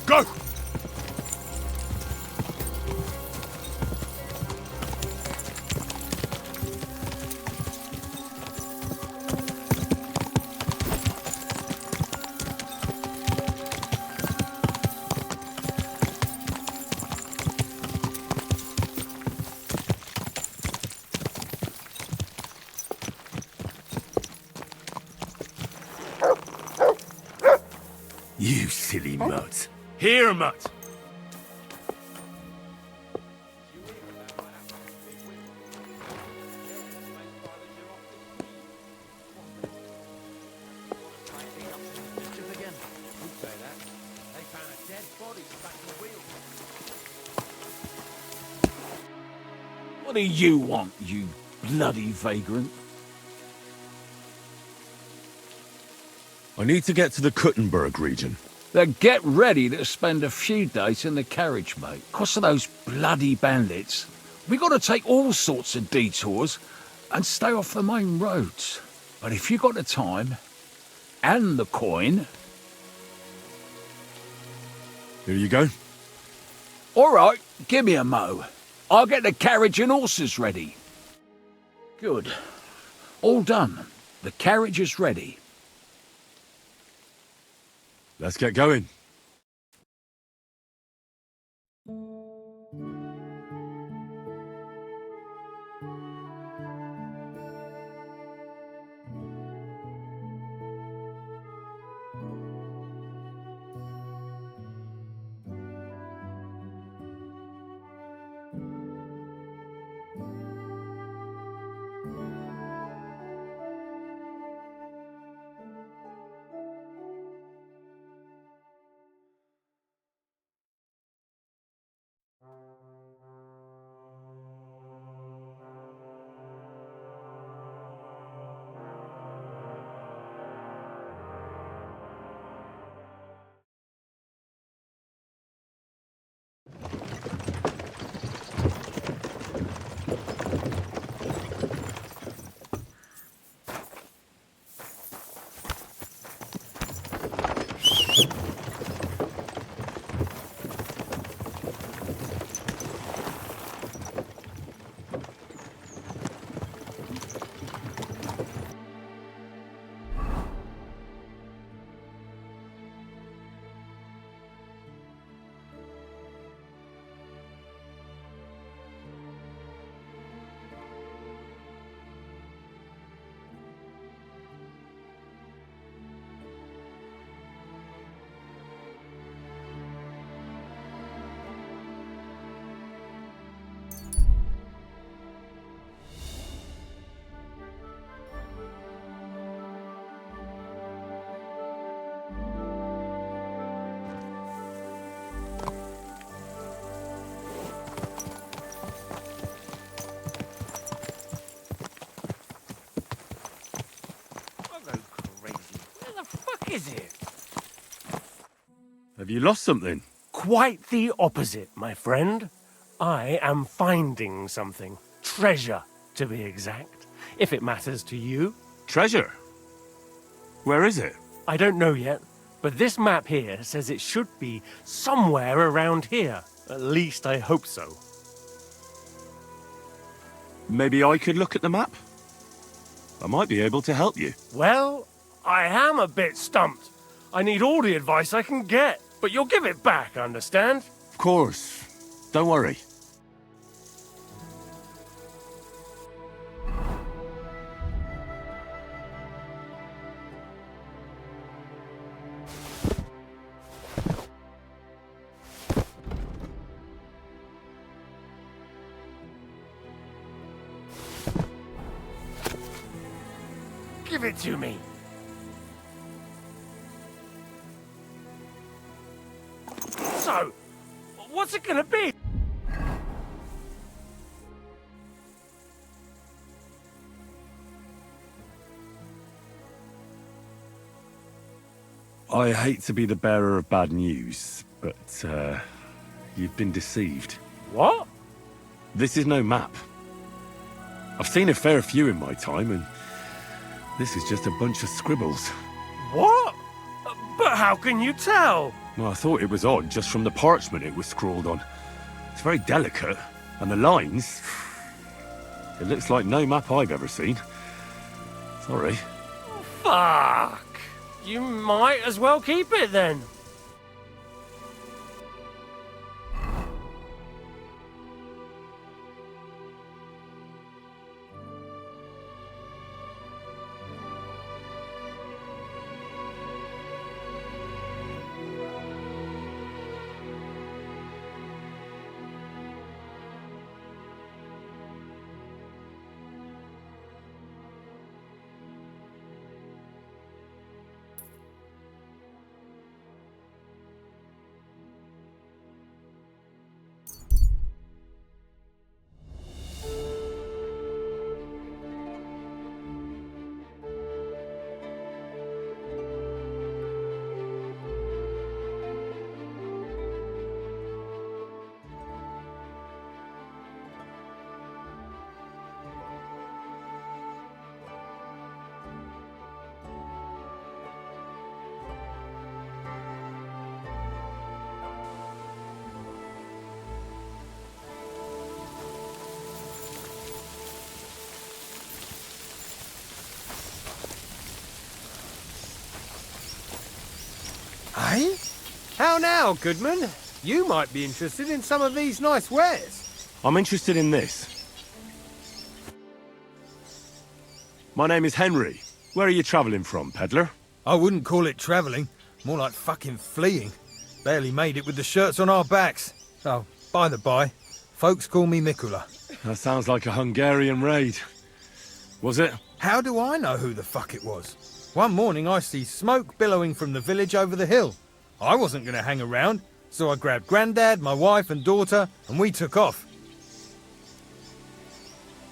Speaker 7: Go! You silly mutt. Here, mutt!
Speaker 9: What do you want, you bloody vagrant?
Speaker 7: I need to get to the Kuttenberg region.
Speaker 9: Then get ready to spend a few days in the carriage, mate. 'Cause of those bloody bandits. We got to take all sorts of detours and stay off the main roads. But if you got the time and the coin...
Speaker 7: Here you go.
Speaker 9: All right, give me a mo. I'll get the carriage and horses ready. Good. All done. The carriage is ready.
Speaker 7: Let's get going. Have you lost something?
Speaker 16: Quite the opposite, my friend. I am finding something. Treasure, to be exact, if it matters to you.
Speaker 7: Treasure? Where is it?
Speaker 16: I don't know yet, but this map here says it should be somewhere around here. At least I hope so.
Speaker 7: Maybe I could look at the map? I might be able to help you.
Speaker 16: Well, I am a bit stumped. I need all the advice I can get, but you'll give it back, understand?
Speaker 7: Of course. Don't worry.
Speaker 16: Give it to me. So, what's it gonna be?
Speaker 7: I hate to be the bearer of bad news, but, you've been deceived.
Speaker 16: What?
Speaker 7: This is no map. I've seen a fair few in my time, and this is just a bunch of scribbles.
Speaker 16: What? But how can you tell?
Speaker 7: Well, I thought it was odd just from the parchment it was scrawled on. It's very delicate, and the lines... It looks like no map I've ever seen. Sorry.
Speaker 16: Fuck! You might as well keep it then.
Speaker 10: Eh? How now, Goodman? You might be interested in some of these nice wares.
Speaker 7: I'm interested in this. My name is Henry. Where are you travelling from, peddler?
Speaker 10: I wouldn't call it travelling. More like fucking fleeing. Barely made it with the shirts on our backs. Oh, by the by, folks call me Mikula.
Speaker 7: That sounds like a Hungarian raid. Was it?
Speaker 10: How do I know who the fuck it was? One morning I see smoke billowing from the village over the hill. I wasn't going to hang around, so I grabbed Grandad, my wife and daughter, and we took off.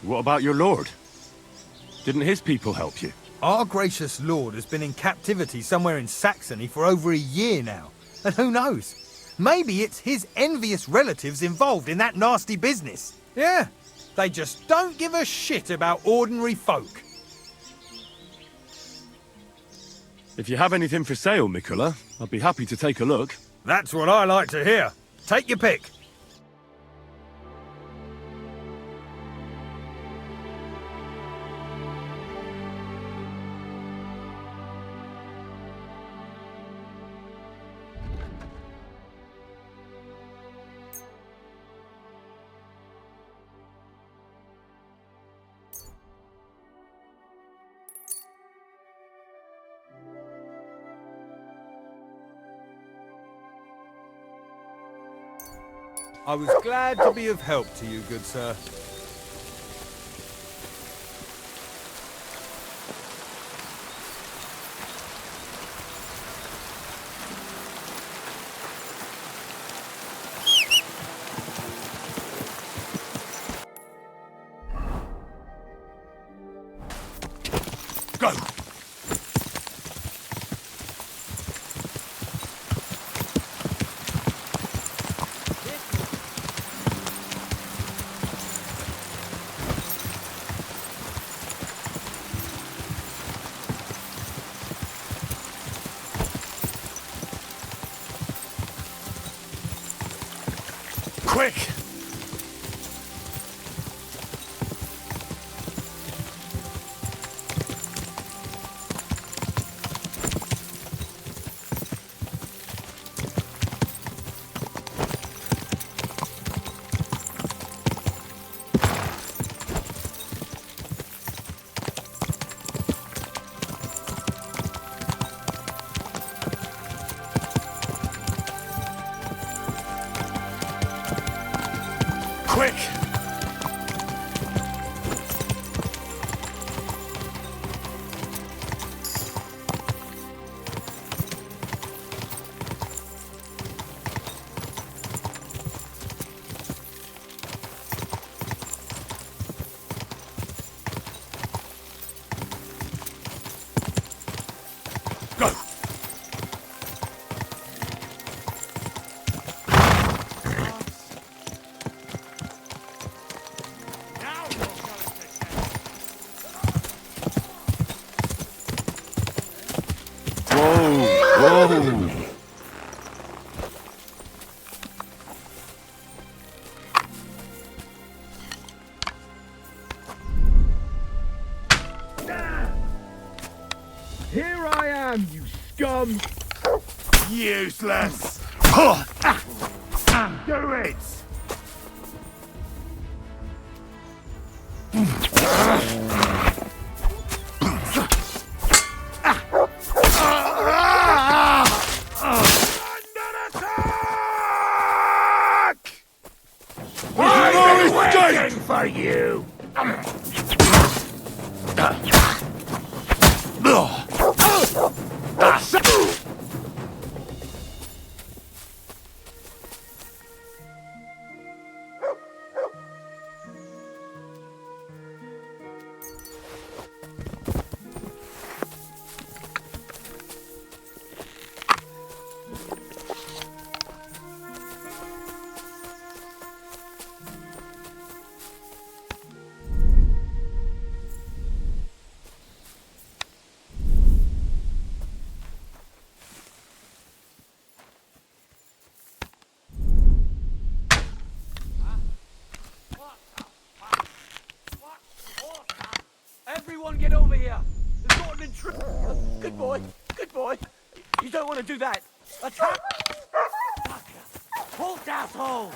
Speaker 7: What about your lord? Didn't his people help you?
Speaker 10: Our gracious lord has been in captivity somewhere in Saxony for over a year now. And who knows? Maybe it's his envious relatives involved in that nasty business. Yeah, they just don't give a shit about ordinary folk.
Speaker 7: If you have anything for sale, Mikula, I'd be happy to take a look.
Speaker 10: That's what I like to hear. Take your pick. I was glad to be of help to you, good sir.
Speaker 16: Go!
Speaker 7: Quick! Quick! Go! Whoa!
Speaker 15: Here I am, you scum!
Speaker 3: Useless! Do it!
Speaker 15: Waiting for you!
Speaker 11: Everyone get over here! There's got an intruder! Good boy, good boy. You don't want to do that. Attack! Halt, asshole!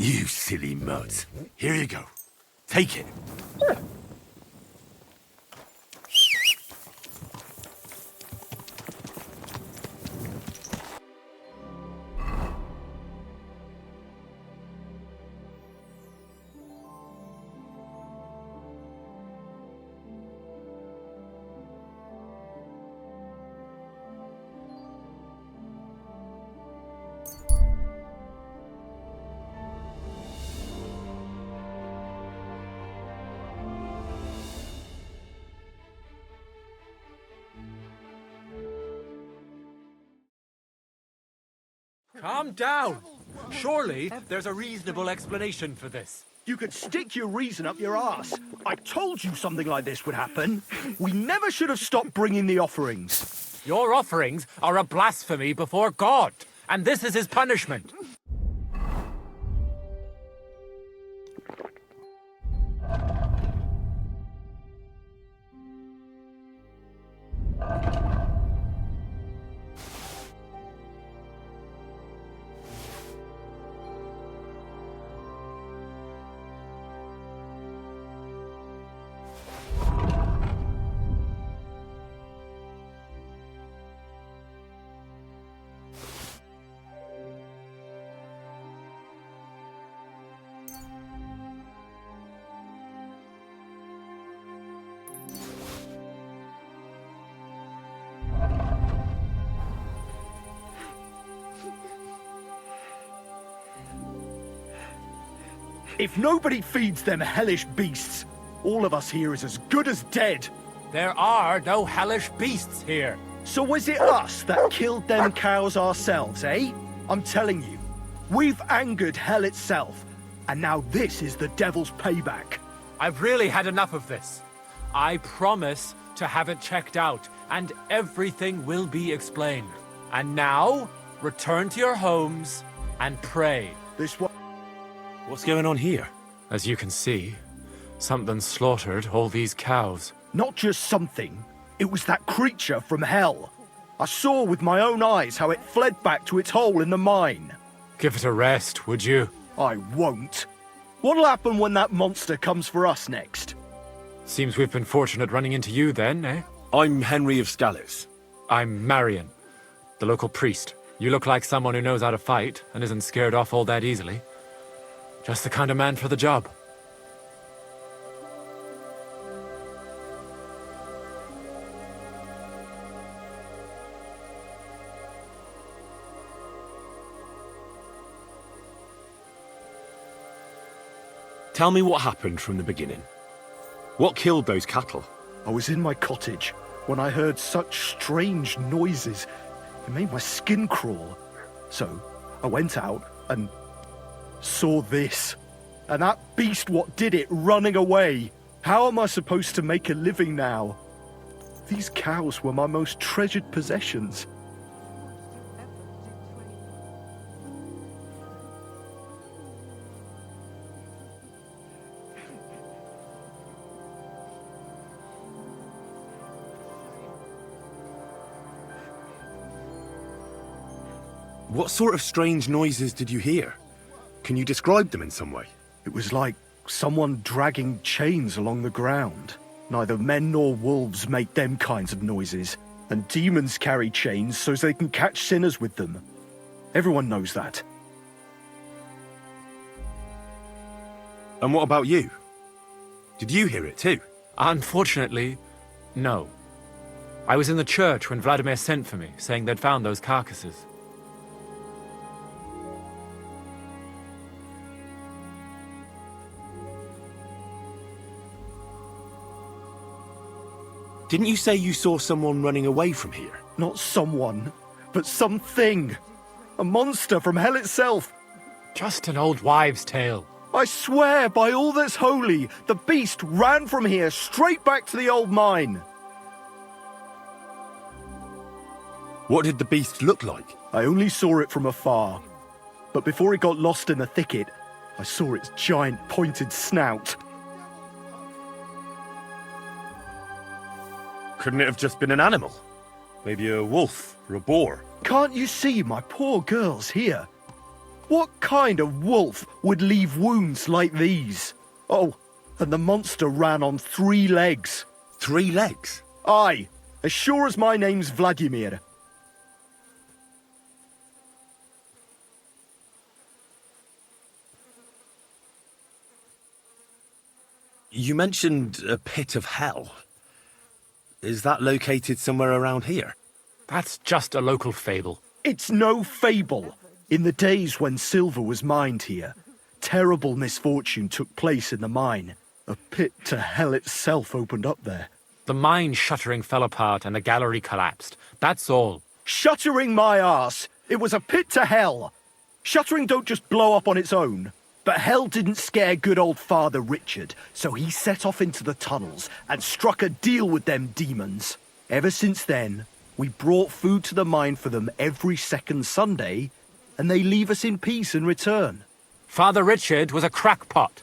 Speaker 7: You silly mutt. Here you go. Take it.
Speaker 17: Calm down. Surely there's a reasonable explanation for this.
Speaker 18: You could stick your reason up your arse. I told you something like this would happen. We never should have stopped bringing the offerings.
Speaker 16: Your offerings are a blasphemy before God, and this is his punishment.
Speaker 18: If nobody feeds them hellish beasts, all of us here is as good as dead.
Speaker 16: There are no hellish beasts here.
Speaker 18: So was it us that killed them cows ourselves, eh? I'm telling you, we've angered hell itself, and now this is the devil's payback.
Speaker 16: I've really had enough of this. I promise to have it checked out, and everything will be explained. And now, return to your homes and pray.
Speaker 7: What's going on here?
Speaker 16: As you can see, something slaughtered all these cows.
Speaker 18: Not just something, it was that creature from hell. I saw with my own eyes how it fled back to its hole in the mine.
Speaker 16: Give it a rest, would you?
Speaker 18: I won't. What'll happen when that monster comes for us next?
Speaker 16: Seems we've been fortunate running into you then, eh?
Speaker 7: I'm Henry of Scallis.
Speaker 16: I'm Marion, the local priest. You look like someone who knows how to fight and isn't scared off all that easily. Just the kind of man for the job.
Speaker 7: Tell me what happened from the beginning. What killed those cattle?
Speaker 18: I was in my cottage when I heard such strange noises. It made my skin crawl. So I went out and saw this. And that beast what did it running away. How am I supposed to make a living now? These cows were my most treasured possessions.
Speaker 7: What sort of strange noises did you hear? Can you describe them in some way?
Speaker 18: It was like someone dragging chains along the ground. Neither men nor wolves make them kinds of noises. And demons carry chains so they can catch sinners with them. Everyone knows that.
Speaker 7: And what about you? Did you hear it too?
Speaker 16: Unfortunately, no. I was in the church when Vladimir sent for me, saying they'd found those carcasses.
Speaker 7: Didn't you say you saw someone running away from here?
Speaker 18: Not someone, but something. A monster from hell itself.
Speaker 16: Just an old wives' tale.
Speaker 18: I swear by all that's holy, the beast ran from here straight back to the old mine.
Speaker 7: What did the beast look like?
Speaker 18: I only saw it from afar. But before it got lost in the thicket, I saw its giant pointed snout.
Speaker 7: Couldn't it have just been an animal? Maybe a wolf or a boar?
Speaker 18: Can't you see my poor girls here? What kind of wolf would leave wounds like these? Oh, and the monster ran on 3 legs.
Speaker 7: 3 legs?
Speaker 18: Aye, as sure as my name's Vladimir.
Speaker 7: You mentioned a pit of hell. Is that located somewhere around here?
Speaker 16: That's just a local fable.
Speaker 18: It's no fable. In the days when silver was mined here, terrible misfortune took place in the mine. A pit to hell itself opened up there.
Speaker 16: The mine shuttering fell apart and the gallery collapsed. That's all.
Speaker 18: Shuttering my arse! It was a pit to hell! Shuttering don't just blow up on its own. But hell didn't scare good old Father Richard, so he set off into the tunnels and struck a deal with them demons. Ever since then, we brought food to the mine for them every second Sunday, and they leave us in peace in return.
Speaker 16: Father Richard was a crackpot.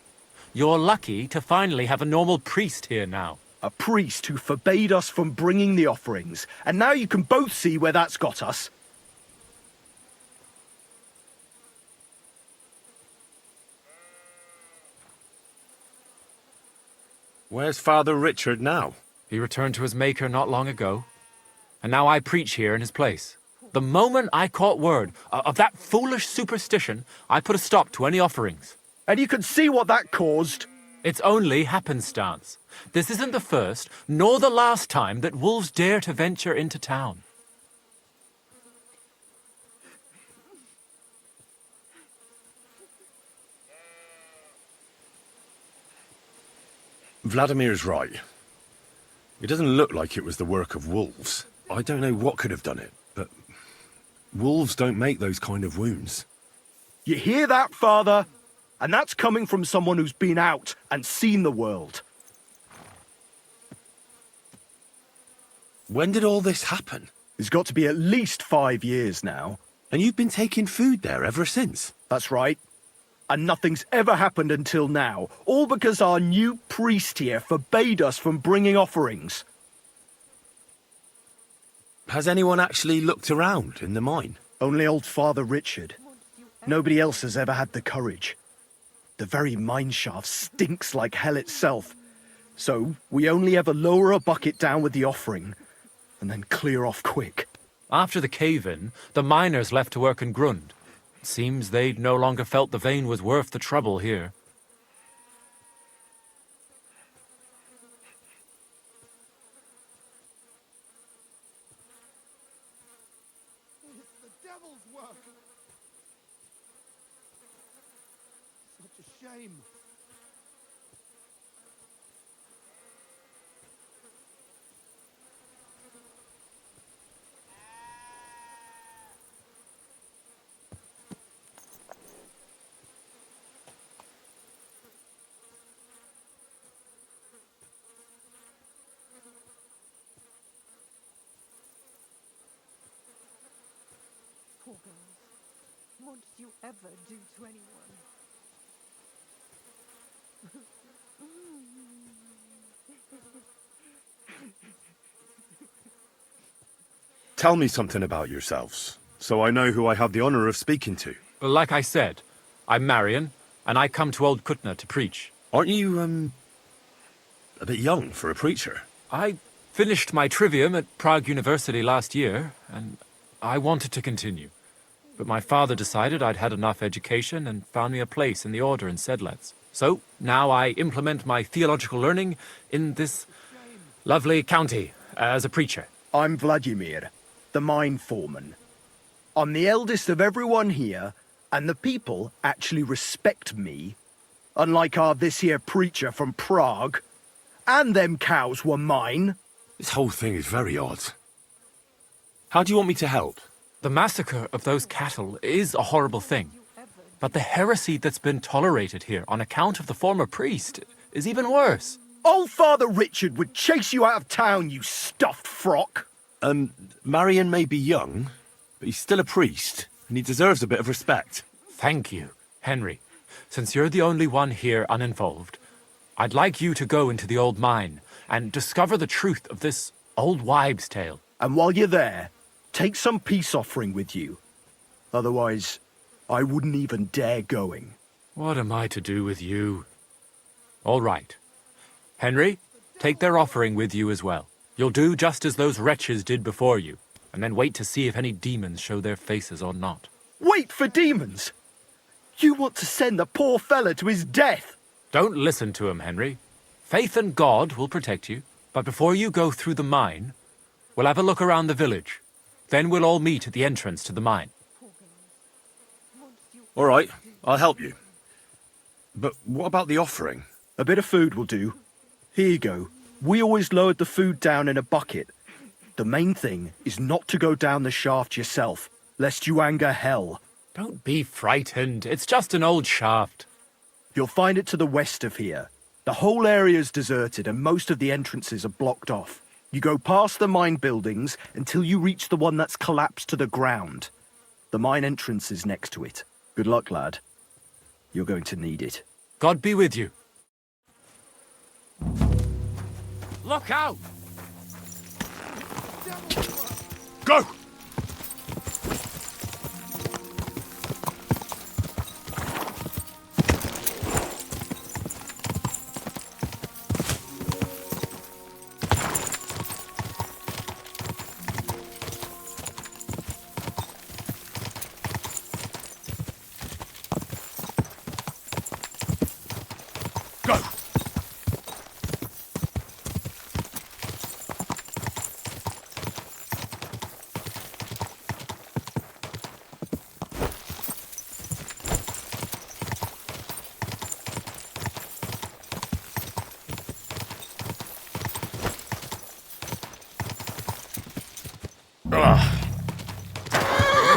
Speaker 16: You're lucky to finally have a normal priest here now.
Speaker 18: A priest who forbade us from bringing the offerings, and now you can both see where that's got us.
Speaker 7: Where's Father Richard now?
Speaker 16: He returned to his maker not long ago, and now I preach here in his place. The moment I caught word of that foolish superstition, I put a stop to any offerings.
Speaker 18: And you can see what that caused.
Speaker 16: It's only happenstance. This isn't the first, nor the last time that wolves dare to venture into town.
Speaker 7: Vladimir's right. It doesn't look like it was the work of wolves. I don't know what could have done it, but wolves don't make those kind of wounds.
Speaker 18: You hear that, Father? And that's coming from someone who's been out and seen the world.
Speaker 7: When did all this happen?
Speaker 18: It's got to be at least 5 years now.
Speaker 7: And you've been taking food there ever since?
Speaker 18: That's right. And nothing's ever happened until now, all because our new priest here forbade us from bringing offerings.
Speaker 7: Has anyone actually looked around in the mine?
Speaker 18: Only old Father Richard. Nobody else has ever had the courage. The very mine shaft stinks like hell itself. So we only ever lower a bucket down with the offering, and then clear off quick.
Speaker 16: After the cave-in, the miners left to work in Grund. It seems they'd no longer felt the vein was worth the trouble here.
Speaker 14: It's the devil's work. Such a shame.
Speaker 6: Poor girls. What did you ever do to anyone?
Speaker 7: Tell me something about yourselves, so I know who I have the honor of speaking to.
Speaker 16: Like I said, I'm Marion, and I come to Old Kutna to preach.
Speaker 7: Aren't you, a bit young for a preacher?
Speaker 16: I finished my trivium at Prague University last year, and I wanted to continue. But my father decided I'd had enough education and found me a place in the order in Sedlets. So now I implement my theological learning in this lovely county as a preacher.
Speaker 18: I'm Vladimir, the mine foreman. I'm the eldest of everyone here, and the people actually respect me. Unlike our this here preacher from Prague. And them cows were mine.
Speaker 7: This whole thing is very odd. How do you want me to help?
Speaker 16: The massacre of those cattle is a horrible thing. But the heresy that's been tolerated here on account of the former priest is even worse.
Speaker 18: Old Father Richard would chase you out of town, you stuffed frock.
Speaker 7: Marion may be young, but he's still a priest, and he deserves a bit of respect.
Speaker 16: Thank you, Henry. Since you're the only one here uninvolved, I'd like you to go into the old mine and discover the truth of this old wives' tale.
Speaker 18: And while you're there, take some peace offering with you. Otherwise, I wouldn't even dare going.
Speaker 16: What am I to do with you? All right. Henry, take their offering with you as well. You'll do just as those wretches did before you, and then wait to see if any demons show their faces or not.
Speaker 18: Wait for demons? You want to send the poor fella to his death?
Speaker 16: Don't listen to him, Henry. Faith in God will protect you, but before you go through the mine, we'll have a look around the village. Then we'll all meet at the entrance to the mine.
Speaker 7: All right, I'll help you. But what about the offering?
Speaker 18: A bit of food will do. Here you go. We always lowered the food down in a bucket. The main thing is not to go down the shaft yourself, lest you anger hell.
Speaker 16: Don't be frightened. It's just an old shaft.
Speaker 18: You'll find it to the west of here. The whole area's deserted and most of the entrances are blocked off. You go past the mine buildings until you reach the one that's collapsed to the ground. The mine entrance is next to it. Good luck, lad. You're going to need it.
Speaker 16: God be with you. Look out!
Speaker 7: Go! Go!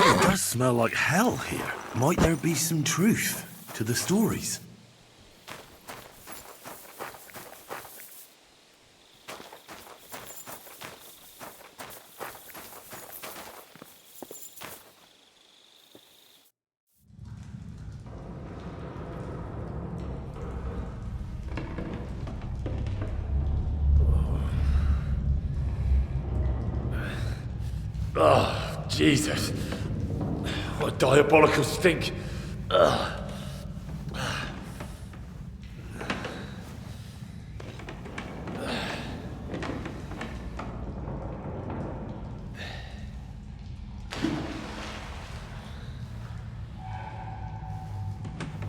Speaker 19: It does smell like hell here. Might there be some truth to the stories?
Speaker 7: Oh, Jesus. What a diabolical stink. Ugh.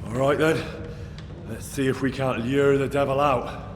Speaker 7: All right then. Let's see if we can't lure the devil out.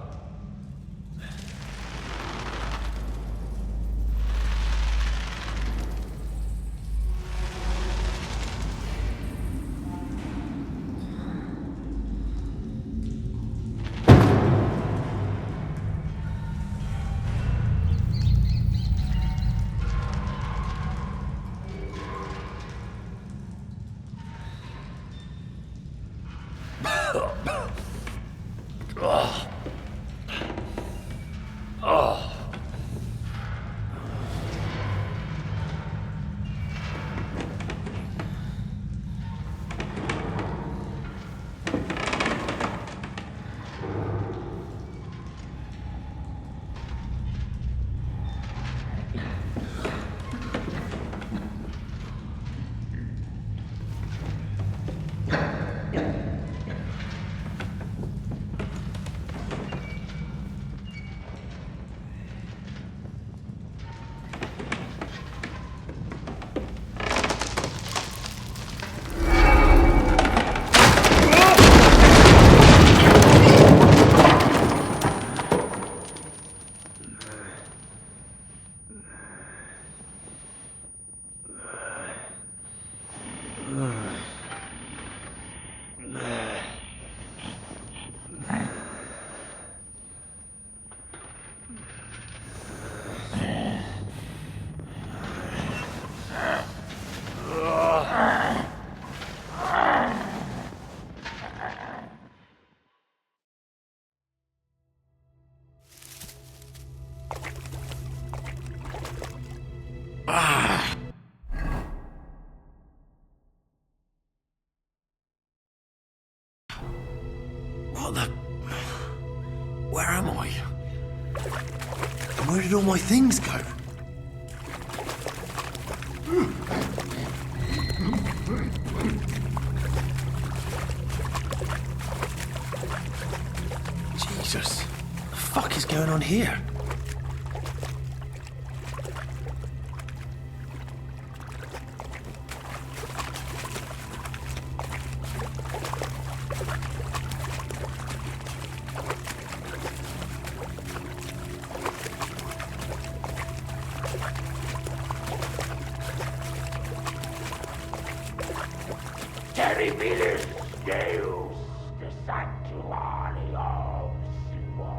Speaker 19: What the... Where am I? And where did all my things go? Jesus. What the fuck is going on here?
Speaker 15: Terribilis Deus de Sanctuario Suo.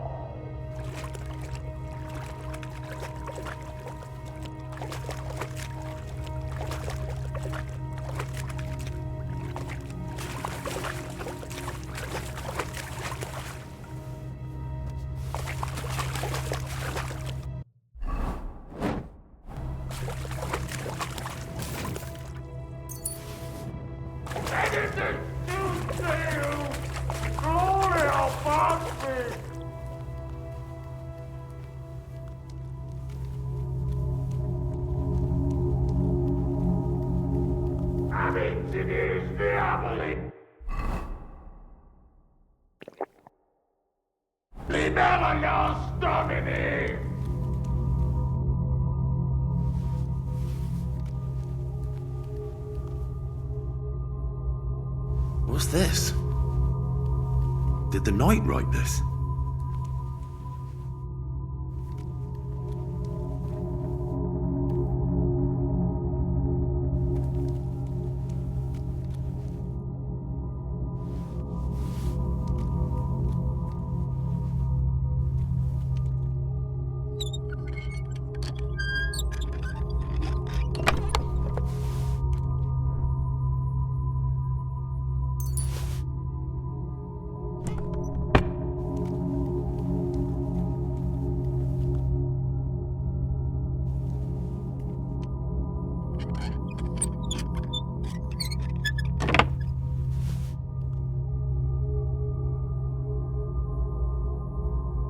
Speaker 15: Liberanos Domini!
Speaker 19: What's this? Did the knight write this?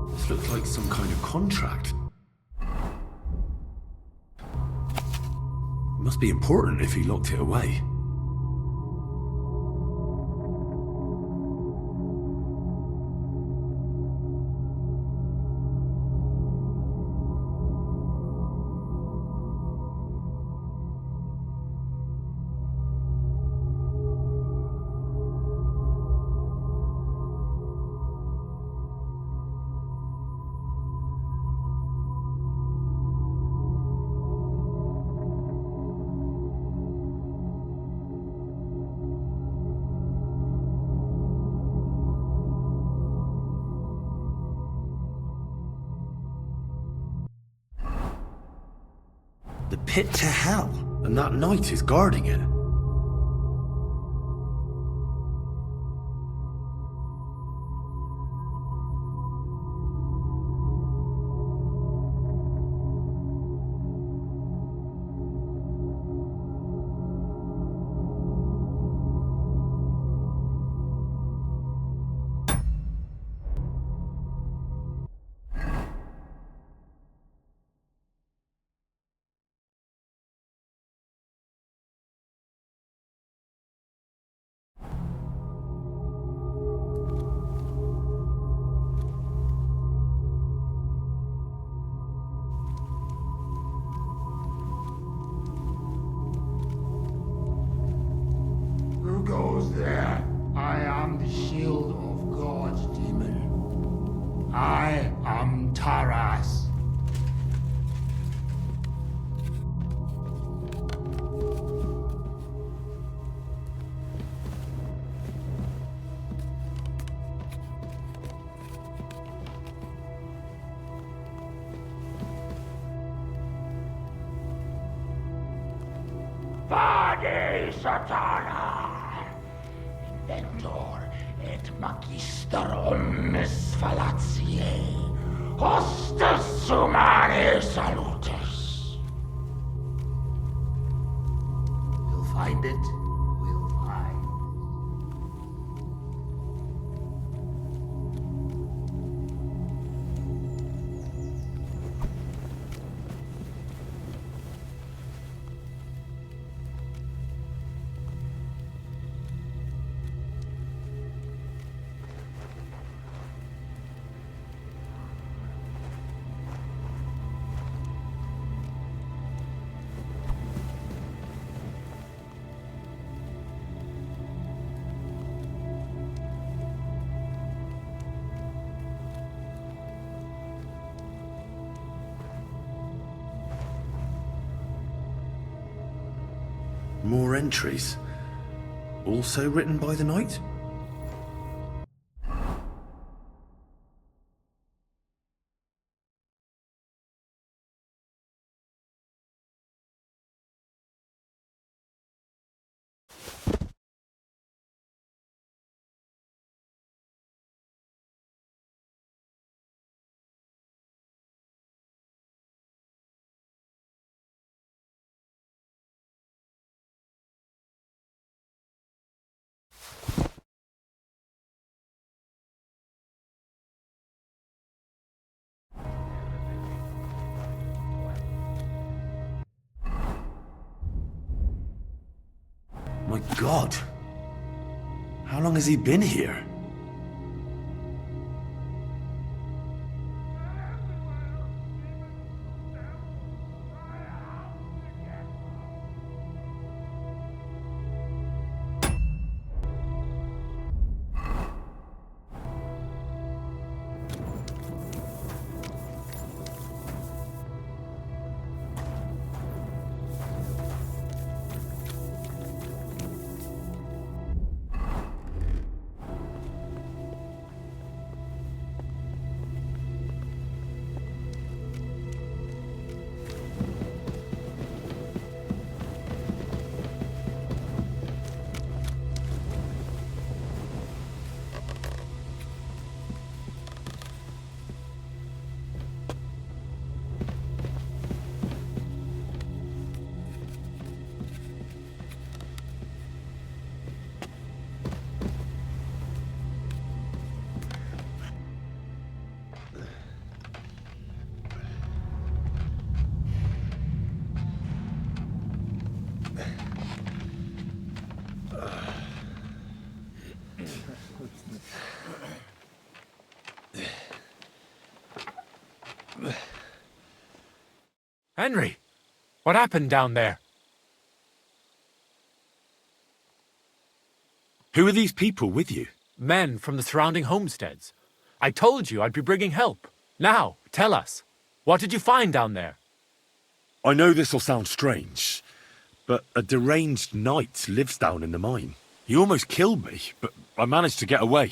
Speaker 19: This looks like some kind of contract. It must be important if he locked it away. The pit to hell, and that knight is guarding it.
Speaker 15: Who goes there? I am the shield of God's demon. I am Taras. Vade Satana! Inventor et magister omnes fallatiae, hostes humanae salutis. We'll find it. We'll find.
Speaker 19: More entries. Also written by the knight? My God! How long has he been here?
Speaker 16: Henry, what happened down there?
Speaker 7: Who are these people with you?
Speaker 16: Men from the surrounding homesteads. I told you I'd be bringing help. Now, tell us. What did you find down there?
Speaker 7: I know this'll sound strange, but a deranged knight lives down in the mine. He almost killed me, but I managed to get away.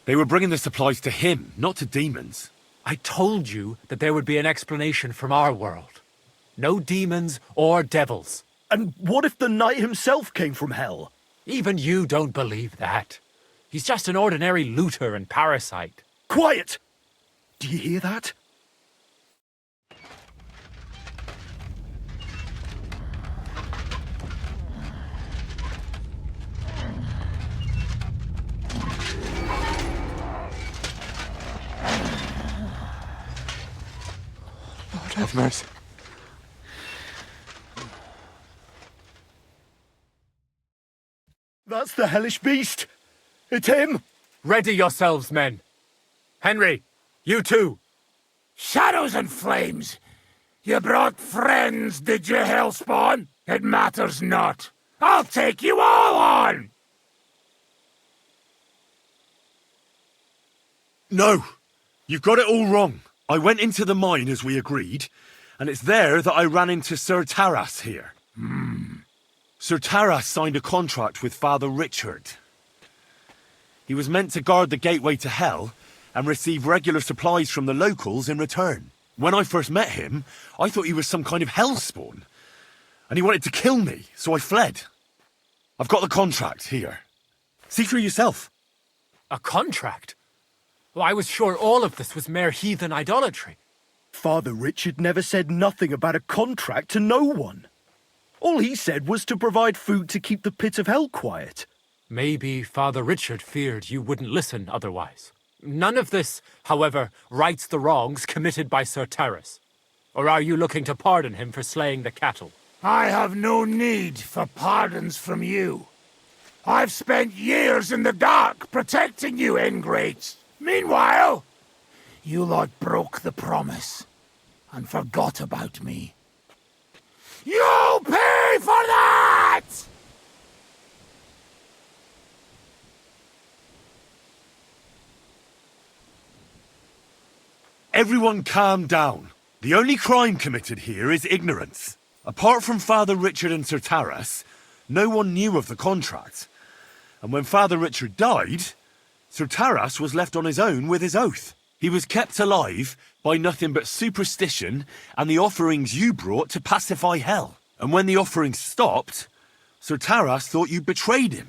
Speaker 7: They were bringing the supplies to him, not to demons.
Speaker 16: I told you that there would be an explanation from our world. No demons or devils.
Speaker 18: And what if the knight himself came from hell?
Speaker 16: Even you don't believe that. He's just an ordinary looter and parasite.
Speaker 18: Quiet! Do you hear that?
Speaker 12: Lord have mercy.
Speaker 18: That's the hellish beast! It's him!
Speaker 16: Ready yourselves, men. Henry, you too.
Speaker 11: Shadows and flames! You brought friends, did you, Hellspawn? It matters not. I'll take you all on!
Speaker 7: No! You've got it all wrong. I went into the mine as we agreed, and it's there that I ran into Sir Taras here. Sir Taras signed a contract with Father Richard. He was meant to guard the gateway to hell and receive regular supplies from the locals in return. When I first met him, I thought he was some kind of hellspawn, and he wanted to kill me, so I fled. I've got the contract here. See for yourself.
Speaker 16: A contract? Well, I was sure all of this was mere heathen idolatry.
Speaker 18: Father Richard never said nothing about a contract to no one. All he said was to provide food to keep the pit of hell quiet.
Speaker 16: Maybe Father Richard feared you wouldn't listen otherwise. None of this, however, rights the wrongs committed by Sir Taras. Or are you looking to pardon him for slaying the cattle?
Speaker 11: I have no need for pardons from you. I've spent years in the dark protecting you, ingrates. Meanwhile, you lot broke the promise and forgot about me. You'll pay for that!
Speaker 7: Everyone calm down. The only crime committed here is ignorance. Apart from Father Richard and Sir Taras, no one knew of the contract. And when Father Richard died, Sir Taras was left on his own with his oath. He was kept alive by nothing but superstition and the offerings you brought to pacify hell. And when the offerings stopped, Sir Taras thought you betrayed him.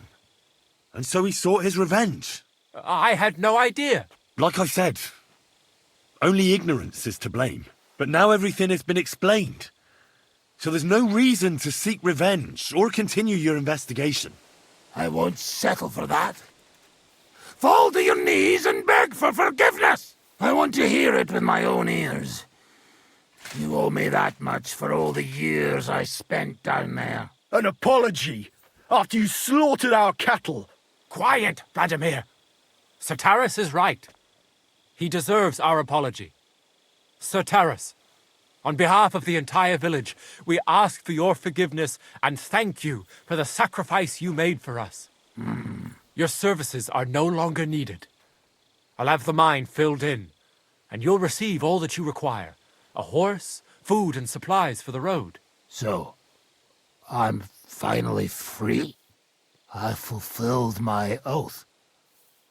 Speaker 7: And so he sought his revenge.
Speaker 16: I had no idea.
Speaker 7: Like I said, only ignorance is to blame. But now everything has been explained. So there's no reason to seek revenge or continue your investigation.
Speaker 15: I won't settle for that. Fall to your knees and beg for forgiveness. I want to hear it with my own ears. You owe me that much for all the years I spent down there.
Speaker 18: An apology after you slaughtered our cattle.
Speaker 16: Quiet, Vladimir. Sir Taras is right. He deserves our apology. Sir Taras, on behalf of the entire village, we ask for your forgiveness and thank you for the sacrifice you made for us. Your services are no longer needed. I'll have the mine filled in, and you'll receive all that you require. A horse, food, and supplies for the road.
Speaker 15: So, I'm finally free? I fulfilled my oath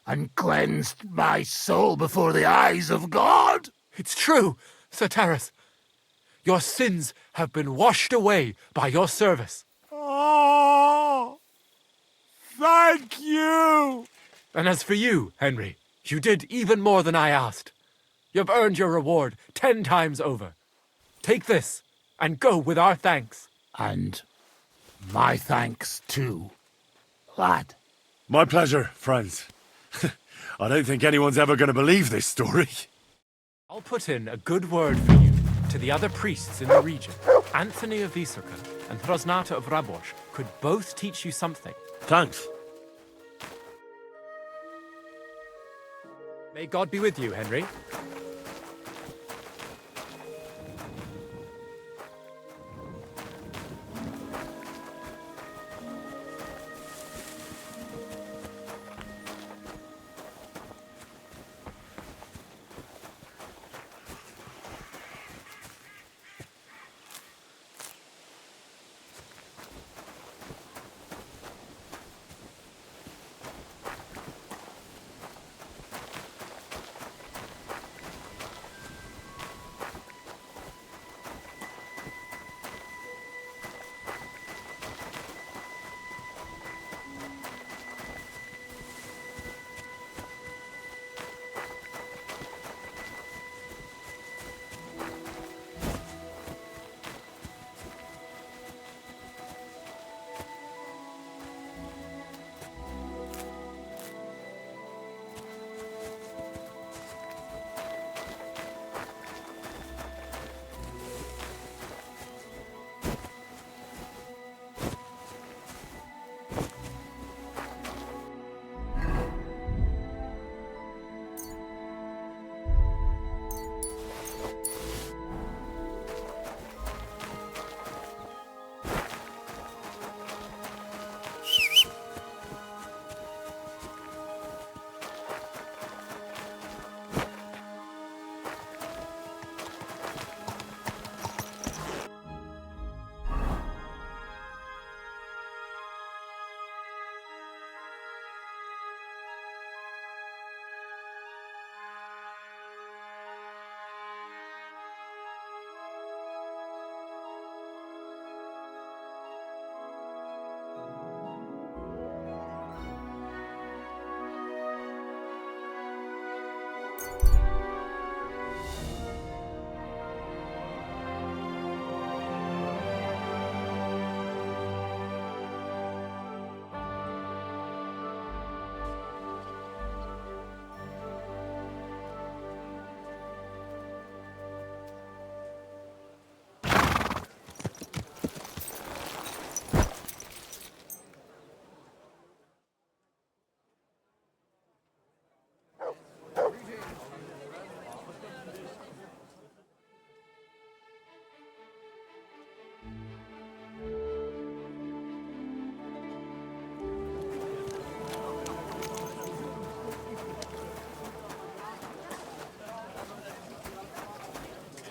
Speaker 15: and cleansed my soul before the eyes of God?
Speaker 16: It's true, Sir Taras. Your sins have been washed away by your service.
Speaker 15: Oh, thank you!
Speaker 16: And as for you, Henry, you did even more than I asked. You've earned your reward 10 times over. Take this and go with our thanks.
Speaker 15: And my thanks too, lad.
Speaker 7: My pleasure, friends. I don't think anyone's ever going to believe this story.
Speaker 16: I'll put in a good word for you to the other priests in the region. Anthony of Visurka and Throsnata of Rabosh could both teach you something.
Speaker 7: Thanks.
Speaker 16: May God be with you, Henry.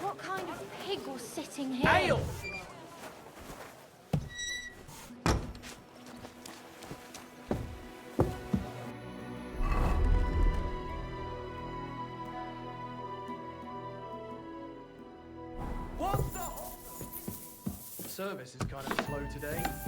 Speaker 20: What kind of pig was sitting here?
Speaker 16: Ale!
Speaker 20: service is kind of slow today.